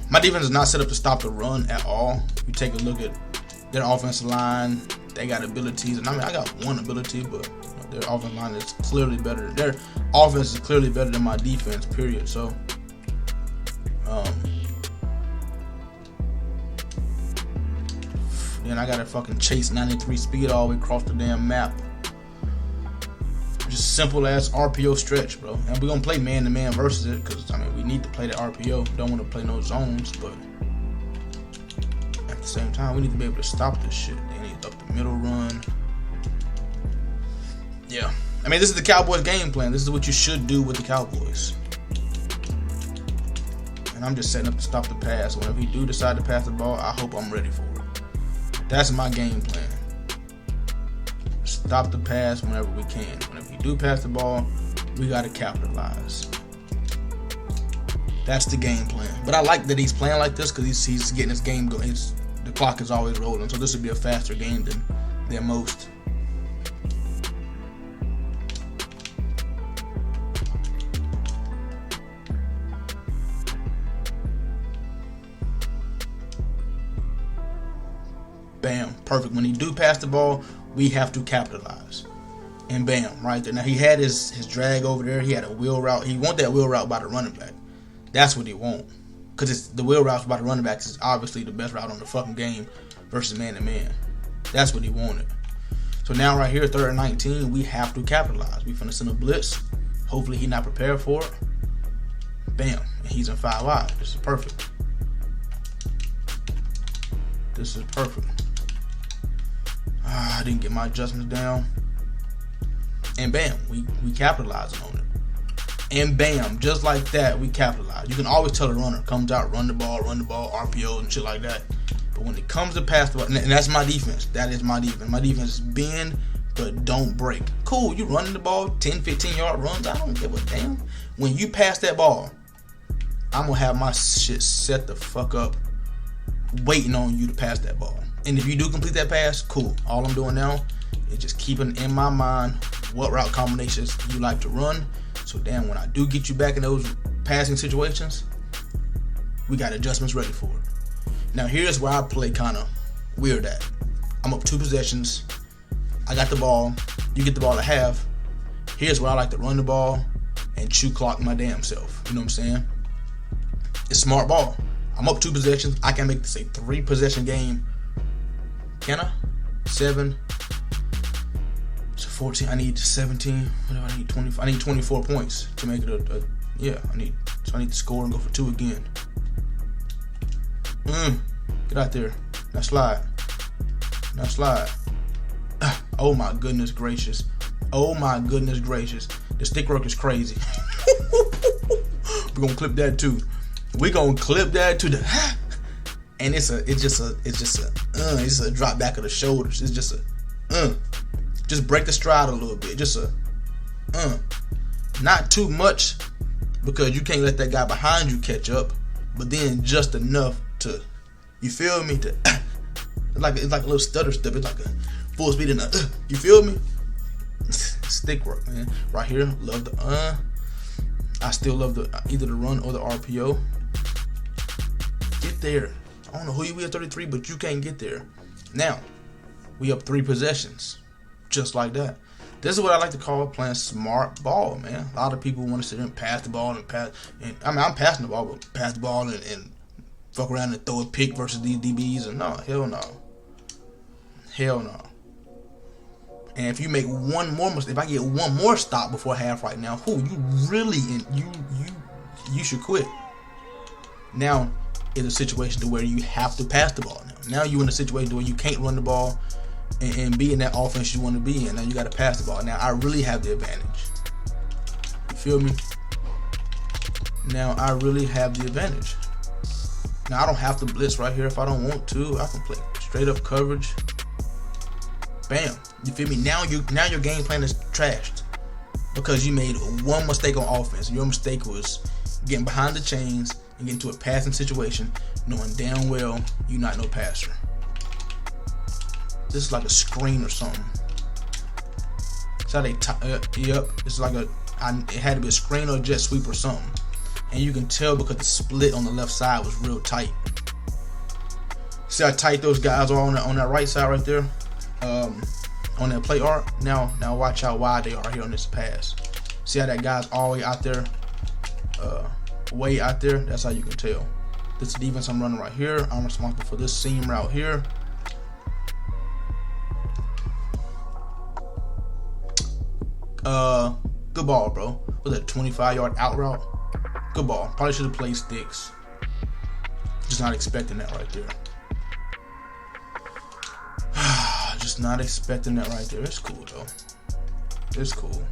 My defense is not set up to stop the run at all. You take a look at their offensive line, they got abilities, and I mean, I got one ability, but their offensive line is clearly better. Their offense is clearly better than my defense, period. So, then I gotta fucking chase 93 speed all the way across the damn map. Just simple ass RPO stretch, bro. And we're gonna play man to man versus it, because I mean, we need to play the RPO. Don't want to play no zones, but at the same time, we need to be able to stop this shit. They need up the middle run. Yeah, I mean, this is the Cowboys game plan. This is what you should do with the Cowboys. And I'm just setting up to stop the pass. Whenever he do decide to pass the ball, I hope I'm ready for it. That's my game plan. Stop the pass whenever we can. Whenever we do pass the ball, we got to capitalize. That's the game plan. But I like that he's playing like this, because he's getting his game going. The clock is always rolling, so this would be a faster game than most. Bam, perfect. When he do pass the ball, we have to capitalize. And bam, right there. Now he had his drag over there. He had a wheel route. He want that wheel route by the running back. That's what he want. Because it's the wheel routes by the running backs is obviously the best route on the fucking game versus man to man. That's what he wanted. So now right here, 3rd and 19, we have to capitalize. We finna send a blitz. Hopefully he not prepared for it. Bam, and he's in 5 wide. This is perfect. This is perfect. I didn't get my adjustments down. And bam, we capitalizing on it. And bam, just like that, we capitalize. You can always tell the runner comes out, run the ball, RPO and shit like that. But when it comes to pass the ball, and that's my defense. That is my defense. My defense is bend, but don't break. Cool, you running the ball, 10, 15 yard runs. I don't give a damn. When you pass that ball, I'm gonna have my shit set the fuck up, waiting on you to pass that ball. And if you do complete that pass, cool. All I'm doing now is just keeping in my mind what route combinations you like to run. So damn, when I do get you back in those passing situations, we got adjustments ready for it. Now here's where I play kind of weird at. I'm up 2 possessions. I got the ball. You get the ball at half. Here's where I like to run the ball and chew clock my damn self. You know what I'm saying? It's smart ball. I'm up 2 possessions. I can make this a 3 possession game. Can I? 7 to 14. I need 17. What do I need? 20. I need 24 points to make it yeah. I need to score and go for 2 again. Get out there. Now slide. Oh my goodness gracious. The stick work is crazy. We're gonna clip that too. And it's a drop back of the shoulders. It's just just break the stride a little bit. Not too much, because you can't let that guy behind you catch up, but then just enough to, you feel me? To it's like a little stutter step. It's like a full speed in the you feel me? Stick work, man. Right here, love the I still love either the run or the RPO. Get there. I don't know who you are, 33, but you can't get there. Now, we up 3 possessions. Just like that. This is what I like to call playing smart ball, man. A lot of people want to sit there and pass the ball and pass. And I mean, I'm passing the ball, but pass the ball and fuck around and throw a pick versus these DBs. And no, hell no. Hell no. And if you make one more mistake, if I get one more stop before half right now, you really, you should quit. Now, it's a situation to where you have to pass the ball. Now you're in a situation where you can't run the ball and be in that offense you want to be in. Now you got to pass the ball. Now I really have the advantage. You feel me? Now I really have the advantage. Now I don't have to blitz right here if I don't want to. I can play straight up coverage. Bam. You feel me? Now your game plan is trashed because you made one mistake on offense. Your mistake was getting behind the chains and get into a passing situation, knowing damn well you're not no passer. This is like a screen or something. It's how they yep. It's like it had to be a screen or a jet sweep or something, and you can tell because the split on the left side was real tight. See how tight those guys are on that right side right there, on that play arc. Now watch how wide they are here on this pass. See how that guy's all the way out there. Way out there. That's how you can tell. This is the defense I'm running right here. I'm responsible for this seam route here. Good ball, bro. Was that 25-yard out route? Good ball. Probably should have played sticks. Just not expecting that right there. Just not expecting that right there. It's cool though. It's cool.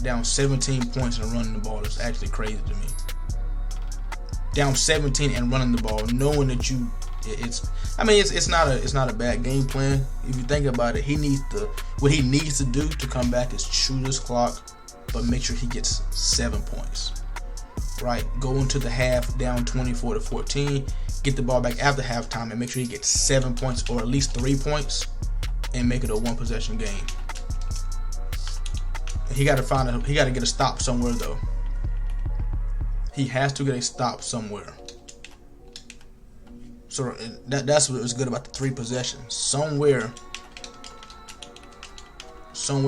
Down 17 points and running the ball is actually crazy to me. Down 17 and running the ball, knowing that it's not a bad game plan. If you think about it, what he needs to do to come back is chew this clock, but make sure he gets 7 points. Right? Go into the half down 24-14, get the ball back after halftime and make sure he gets 7 points or at least 3 points and make it a 1 possession game. He got to get a stop somewhere though. He has to get a stop somewhere. So that's what was good about the 3 possessions. Somewhere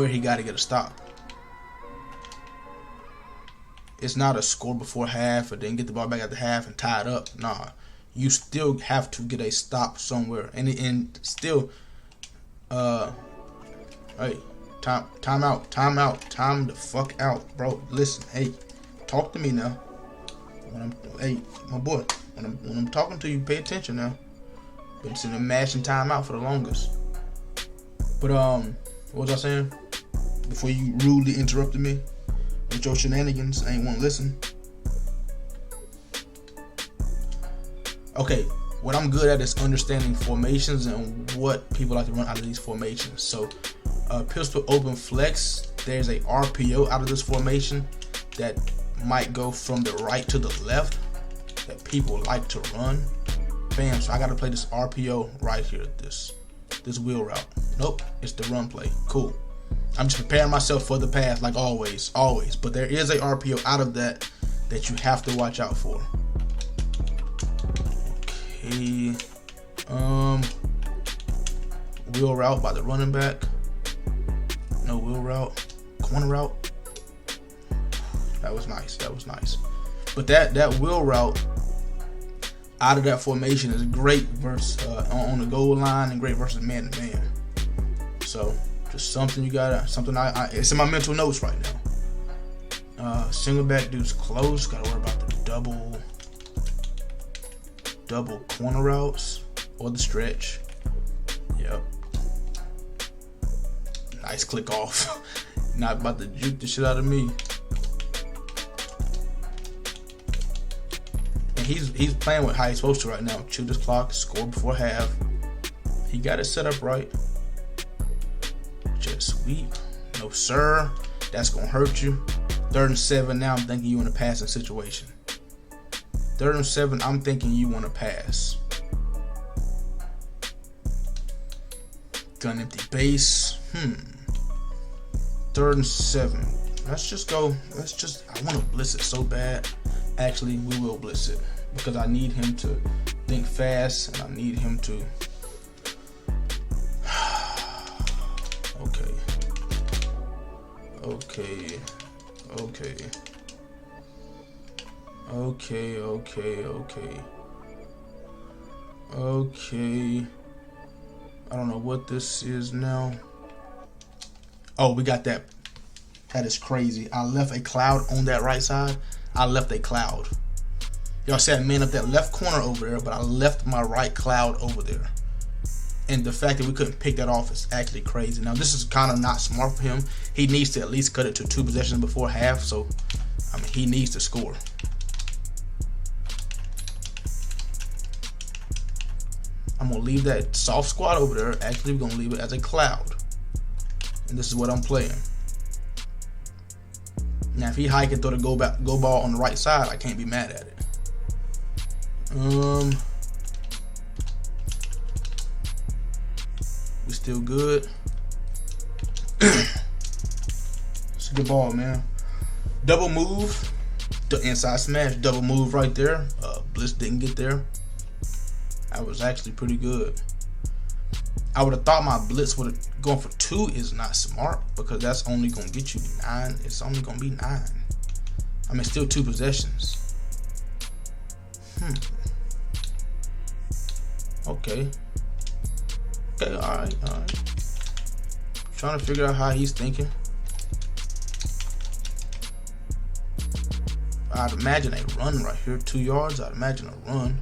he got to get a stop. It's not a score before half and then get the ball back at the half and tie it up. Nah, you still have to get a stop somewhere. And still, hey. Time out. Time the fuck out, bro. Listen, hey, talk to me now. Hey, my boy, when I'm talking to you, pay attention now. Been sitting there mashing time out for the longest. But what was I saying? Before you rudely interrupted me with your shenanigans, I ain't want to listen. Okay, what I'm good at is understanding formations and what people like to run out of these formations. So. Pistol open flex, there's a RPO out of this formation that might go from the right to the left that people like to run. Bam, so I gotta play this RPO right here, this wheel route. Nope, it's the run play. Cool. I'm just preparing myself for the pass like always. But there is a RPO out of that you have to watch out for. Okay. Wheel route by the running back. No wheel route, corner route. That was nice. But that wheel route out of that formation is great versus on the goal line and great versus man to man. So just something you gotta, it's in my mental notes right now. Single back dudes close. Gotta worry about the double corner routes or the stretch. Yep. Nice click off. Not about to juke the shit out of me. And he's playing with how he's supposed to right now. Chew this clock, score before half. He got it set up right. Jet sweep. No sir. That's gonna hurt you. 3rd and 7. Now I'm thinking you in a passing situation. 3rd and 7. I'm thinking you want to pass. Gun empty base. 3rd and 7. Let's just go. I want to blitz it so bad. Actually, we will blitz it because I need him to think fast and I need him to. Okay. I don't know what this is now. Oh, we got that. That is crazy. I left a cloud on that right side. I left a cloud. Y'all see I man up that left corner over there, but I left my right cloud over there. And the fact that we couldn't pick that off is actually crazy. Now, this is kind of not smart for him. He needs to at least cut it to 2 possessions before half. So, I mean, he needs to score. I'm going to leave that soft squat over there. Actually, we're going to leave it as a cloud. And this is what I'm playing. Now, if he hike and throw the go ball on the right side, I can't be mad at it. We still good. It's a good ball, man. Double move. The inside smash. Double move right there. Blitz didn't get there. That was actually pretty good. I would have thought my blitz would have gone for 2 is not smart because that's only going to get you 9. It's only going to be 9. I mean, still 2 possessions. Okay, all right. Trying to figure out how he's thinking. I'd imagine a run right here, 2 yards. I'd imagine a run.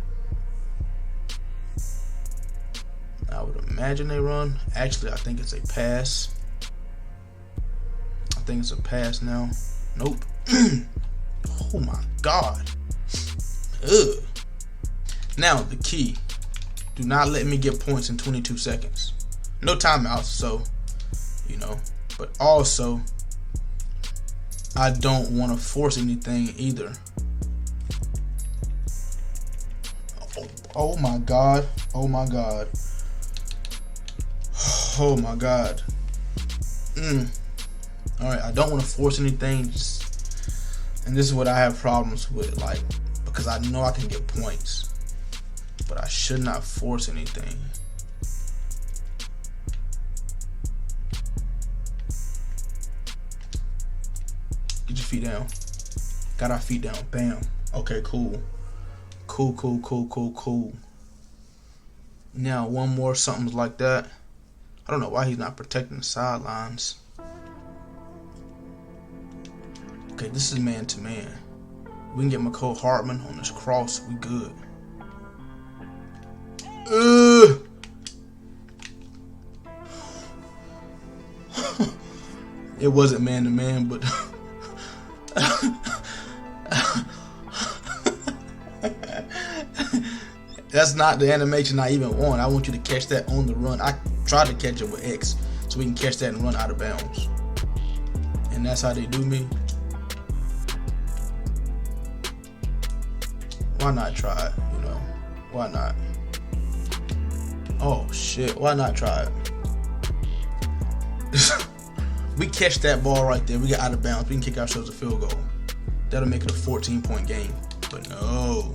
I would imagine a run. Actually, I think it's a pass. I think it's a pass now. Nope. Oh my God. Ugh. Now the key. Do not let me get points in 22 seconds. No timeouts, so, you know. But also, I don't want to force anything either. Oh my God. Oh my God. Oh my God. Alright, I don't want to force anything. And this is what I have problems with, like, because I know I can get points. But I should not force anything. Get your feet down. Got our feet down. Bam. Okay, cool. Cool. Now, one more something like that. I don't know why he's not protecting the sidelines. Okay, this is man to man. We can get McCole Hartman on this cross. We good. It wasn't man to man, but that's not the animation I even want. I want you to catch that on the run. I tried to catch it with X so we can catch that and run out of bounds. And that's how they do me. Why not try it? You know, why not? Oh shit, why not try it? We catch that ball right there. We get out of bounds. We can kick ourselves a field goal. That'll make it a 14-point game. But no,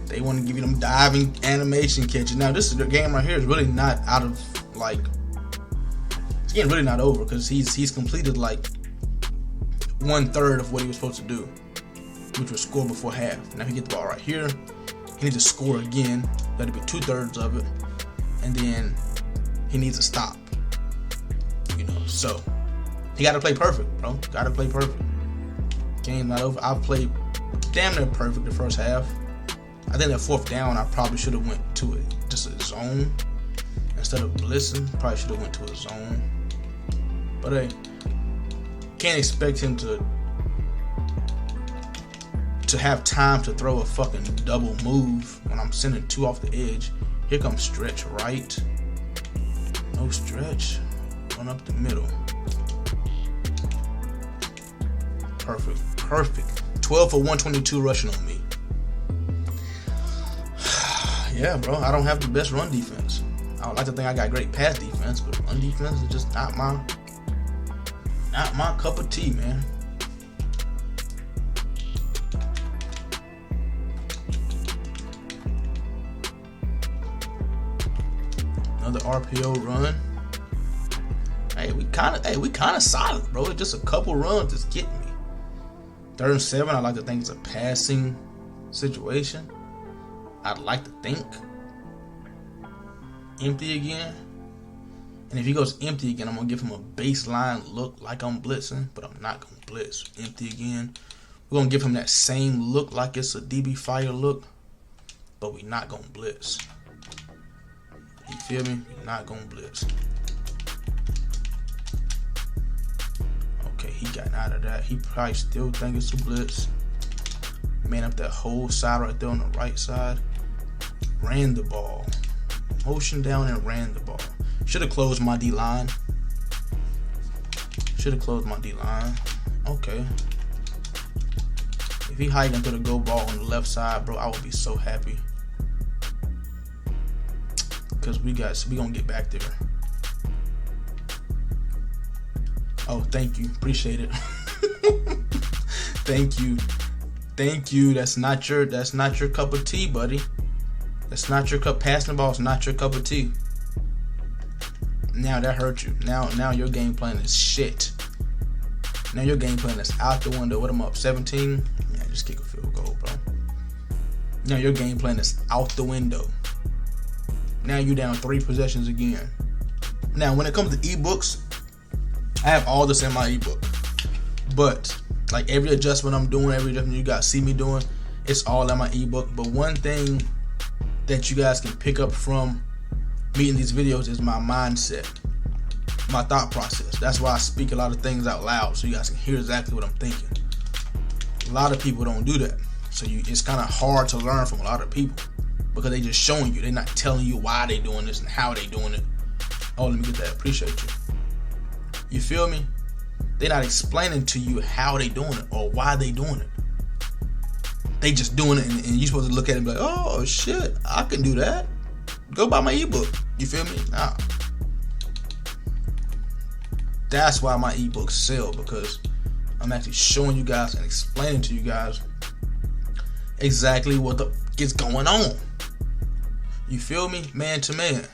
they want to give you them diving animation catches. Now this is the game right here is really not out of, like, it's getting really not over because he's completed like 1/3 of what he was supposed to do, which was score before half. Now he get the ball right here. He needs to score again. Got to be 2/3 of it, and then he needs to stop. You know, so he got to play perfect, bro. Got to play perfect. Game's not over. I played damn near perfect the first half. I think that 4th down, I probably should have went to it just a zone instead of blitzing. Probably should have went to a zone. But hey, can't expect him to have time to throw a fucking double move when I'm sending 2 off the edge. Here comes stretch right. No stretch. Run up the middle. Perfect. 12 for 122 rushing on me. Yeah, bro. I don't have the best run defense. I would like to think I got great pass defense, but run defense is just not my cup of tea, man. Another RPO run. Hey, we kind of solid, bro. It's just a couple runs that's getting me. 3rd and 7. I like to think it's a passing situation. I'd like to think. Empty again. And if he goes empty again, I'm gonna give him a baseline look like I'm blitzing, but I'm not gonna blitz. Empty again. We're gonna give him that same look like it's a DB fire look, but we're not gonna blitz. You feel me? We're not gonna blitz. Okay, he got out of that. He probably still think it's a blitz. Man up that whole side right there on the right side. Ran the ball. Motion down and ran the ball. Should have closed my D-line. Okay. If he hiked into the go ball on the left side, bro, I would be so happy. Because we gonna get back there. Oh, thank you. Appreciate it. Thank you. That's not your cup of tea, buddy. That's not your cup. Passing the ball is not your cup of tea. Now that hurt you. Now your game plan is shit. Now your game plan is out the window. What am I up? 17? Yeah, just kick a field goal, bro. Now your game plan is out the window. Now you down 3 possessions again. Now when it comes to ebooks, I have all this in my ebook. But like every adjustment I'm doing, every adjustment you guys see me doing, it's all in my ebook. But one thing that you guys can pick up from me in these videos is my mindset, my thought process. That's why I speak a lot of things out loud so you guys can hear exactly what I'm thinking. A lot of people don't do that. So it's kind of hard to learn from a lot of people because they just showing you. They're not telling you why they doing this and how they doing it. Oh, let me get that. Appreciate you. You feel me? They're not explaining to you how they doing it or why they doing it. They just doing it, and you're supposed to look at it and be like, oh shit, I can do that. Go buy my ebook. You feel me? Nah. That's why my ebooks sell, because I'm actually showing you guys and explaining to you guys exactly what the is going on. You feel me? Man to man.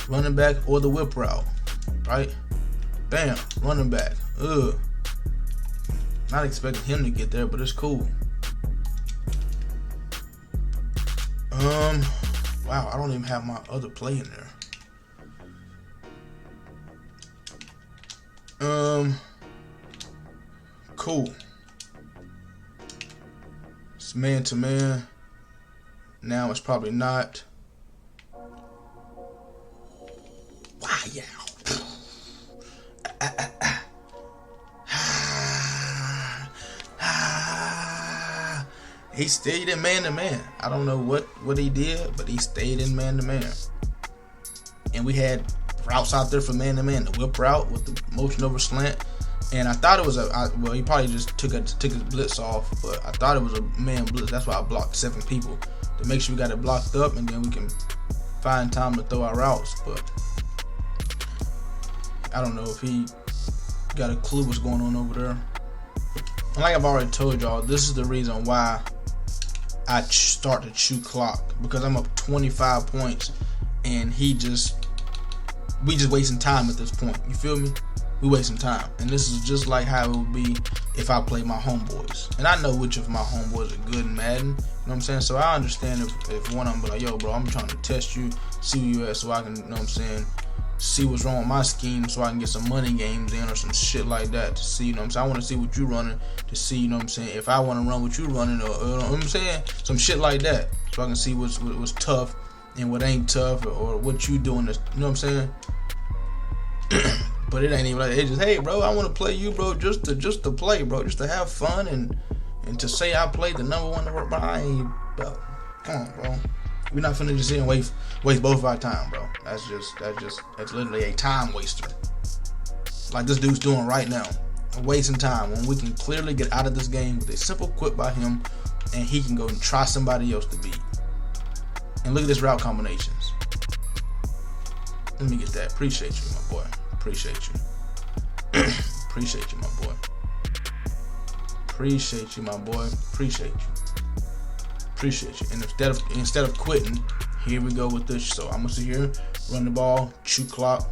Running back or the whip route. Right? Bam. Running back. Ugh. Not expecting him to get there, but it's cool. Wow, I don't even have my other play in there. Cool. It's man to man. Now it's probably not. Wow, yeah. He stayed in man to man. I don't know what he did, but he stayed in man to man. And we had routes out there for man to man. The whip route with the motion over slant. And I thought it was well, he probably just took his blitz off, but I thought it was a man blitz. That's why I blocked 7 people to make sure we got it blocked up, and then we can find time to throw our routes. But I don't know if he got a clue what's going on over there. And like I've already told y'all, this is the reason why I start to chew clock, because I'm up 25 points, and we just wasting time at this point. You feel me? we wasting time. And this is just like how it would be if I play my homeboys. And I know which of my homeboys are good in Madden. You know what I'm saying? So I understand if one of them be like, yo, bro, I'm trying to test you, see where you at, so I can, you know what I'm saying, see what's wrong with my scheme, so I can get some money games in or some shit like that to see, you know what I'm saying. I want to see what you running to see, you know what I'm saying, if I want to run what you running, or you know what I'm saying, some shit like that, so I can see what's tough and what ain't tough, or what you doing, you know what I'm saying. But it ain't even like, it's just, hey, bro, I want to play you, bro, just to play, bro, just to have fun and to say I played the number one, but I ain't, bro. Come on, bro. We're not finna just sit and waste both of our time, bro. That's literally a time waster. Like this dude's doing right now, wasting time when we can clearly get out of this game with a simple quit by him, and he can go and try somebody else to beat. And look at this route combinations. Let me get that. Appreciate you, my boy. Appreciate you. Appreciate you, my boy. Appreciate you, my boy. Appreciate you. Appreciate you. And instead of quitting, here we go with this. So I'm gonna sit here, run the ball, chew clock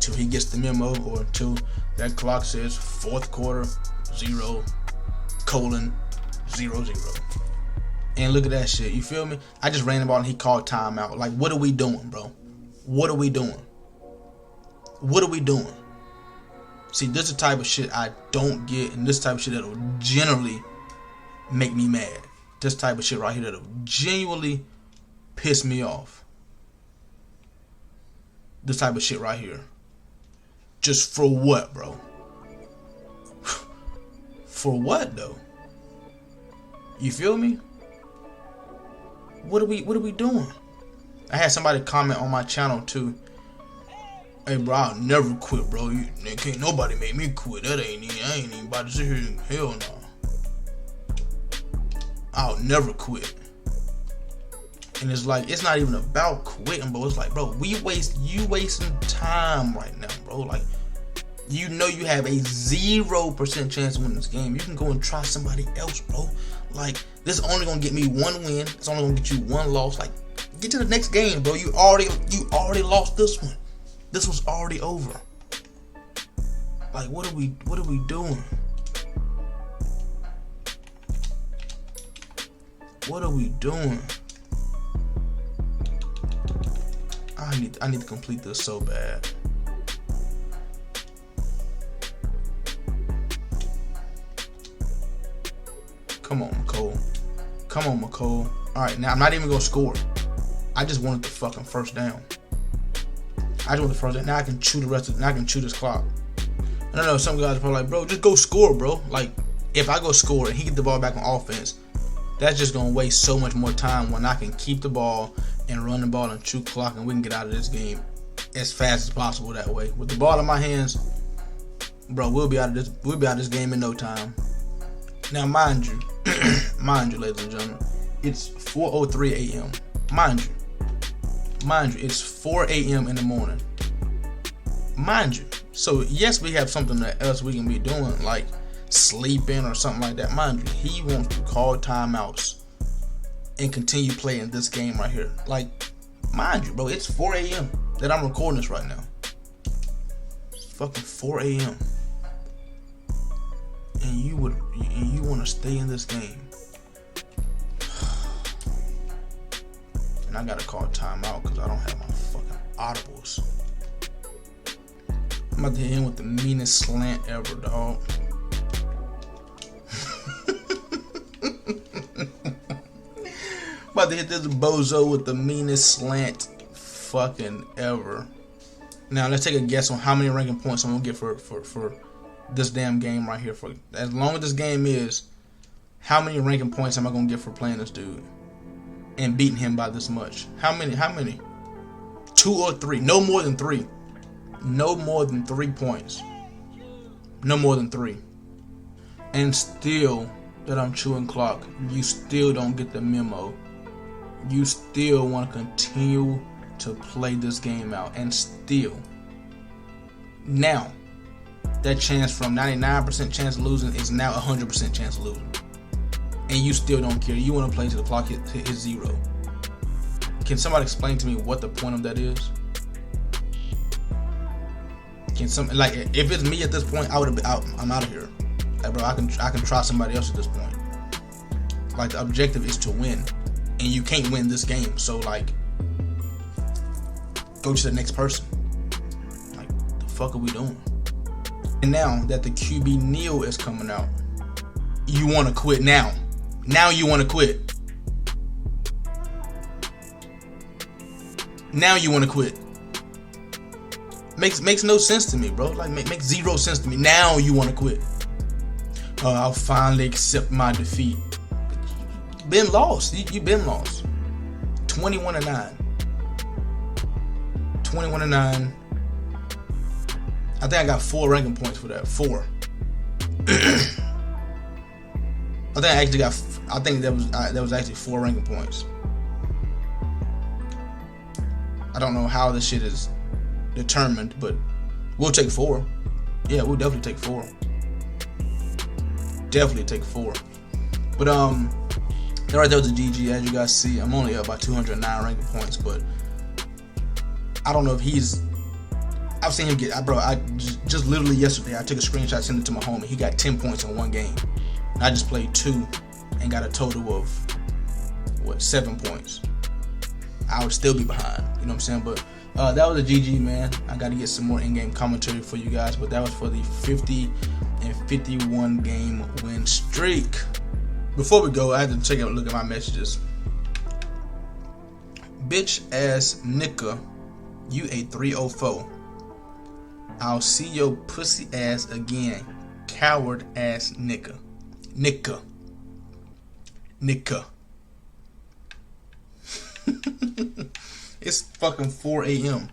till he gets the memo, or until that clock says fourth quarter 0:00. And look at that shit. You feel me? I just ran the ball and he called timeout. Like, what are we doing, bro? What are we doing? What are we doing? See, this is the type of shit I don't get, and this type of shit that'll generally make me mad. This type of shit right here that'll genuinely piss me off. This type of shit right here. Just for what, bro? For what, though? You feel me? What are we doing? I had somebody comment on my channel too. Hey, bro, I'll never quit, bro. Can't nobody make me quit. I ain't even about to sit here. Hell no. I'll never quit. And it's like, it's not even about quitting, bro. It's like, bro, you wasting time right now, bro. Like, you know you have a 0% chance of winning this game. You can go and try somebody else, bro. Like, this is only gonna get me one win. It's only gonna get you one loss. Like, get to the next game, bro. You already lost this one. This was already over. Like, what are we doing? What are we doing? I need to complete this so bad. Come on, McCole. Come on, McCole. Alright, now I'm not even gonna score. I just wanted the fucking first down. I just want the first down. Now I can chew the rest of now I can chew this clock. I don't know, some guys are probably like, bro, just go score, bro. Like, if I go score and he get the ball back on offense, that's just gonna waste so much more time when I can keep the ball and run the ball and chew clock, and we can get out of this game as fast as possible that way. With the ball in my hands, bro, we'll be out of this game in no time. Now, mind you, ladies and gentlemen, it's 4:03 a.m. Mind you, it's 4 a.m. in the morning. Mind you. So, yes, we have something else we can be doing, like sleeping or something like that. Mind you, he wants to call timeouts and continue playing this game right here. Like, mind you, bro, it's 4 a.m. that I'm recording this right now. It's fucking 4 a.m. And you want to stay in this game. And I gotta call timeout because I don't have my fucking audibles. I'm about to hit him with the meanest slant ever, dog. About to hit this bozo with the meanest slant fucking ever. Now let's take a guess on how many ranking points I'm gonna get for this damn game right here. For as long as this game is, how many ranking points am I gonna get for playing this dude and beating him by this much? How many? 2 or 3? No more than 3. No more than 3 points. No more than 3. And still that I'm chewing clock, you still don't get the memo. You still want to continue to play this game out, and still. Now, that chance from 99% chance of losing is now 100% chance of losing. And you still don't care. You want to play till the clock hit 0. Can somebody explain to me what the point of that is? Can some like if it's me at this point, I would have been out. I'm out of here. Like, bro, I can try somebody else at this point. Like, the objective is to win, and you can't win this game. So like, go to the next person. Like, the fuck are we doing? And now that the QB Neal is coming out, you want to quit now. Now you want to quit. Now you want to quit. Makes no sense to me, bro. Like, makes zero sense to me. Now you want to quit. I'll finally accept my defeat. Been lost. You've been lost. 21-9. 21-9. I think I got 4 ranking points for that. 4. I think that was actually 4 ranking points. I don't know how this shit is determined, but we'll take 4. Yeah, we'll definitely take 4. Definitely take 4. But right there was a GG. As you guys see, I'm only up by 209 ranking points, but I don't know if he's. I've seen him get. Bro, I just literally yesterday I took a screenshot, sent it to my homie. He got 10 points in one game. And I just played 2 and got a total of 7 points. I would still be behind. You know what I'm saying? But that was a GG, man. I got to get some more in-game commentary for you guys. But that was for the 50 and 51 game win streak. Before we go, I had to take a look at my messages. Bitch ass nigga, you a 304. I'll see your pussy ass again. Coward ass nigga. Nicka. It's fucking 4 a.m.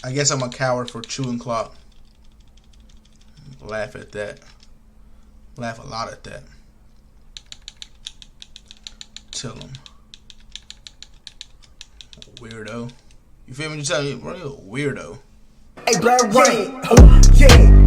I guess I'm a coward for chewing clock. Laugh at that. Laugh a lot at that. Tell him. Weirdo. You feel me? You tell me, bro, you're a weirdo. Hey, Black Rain. Yeah.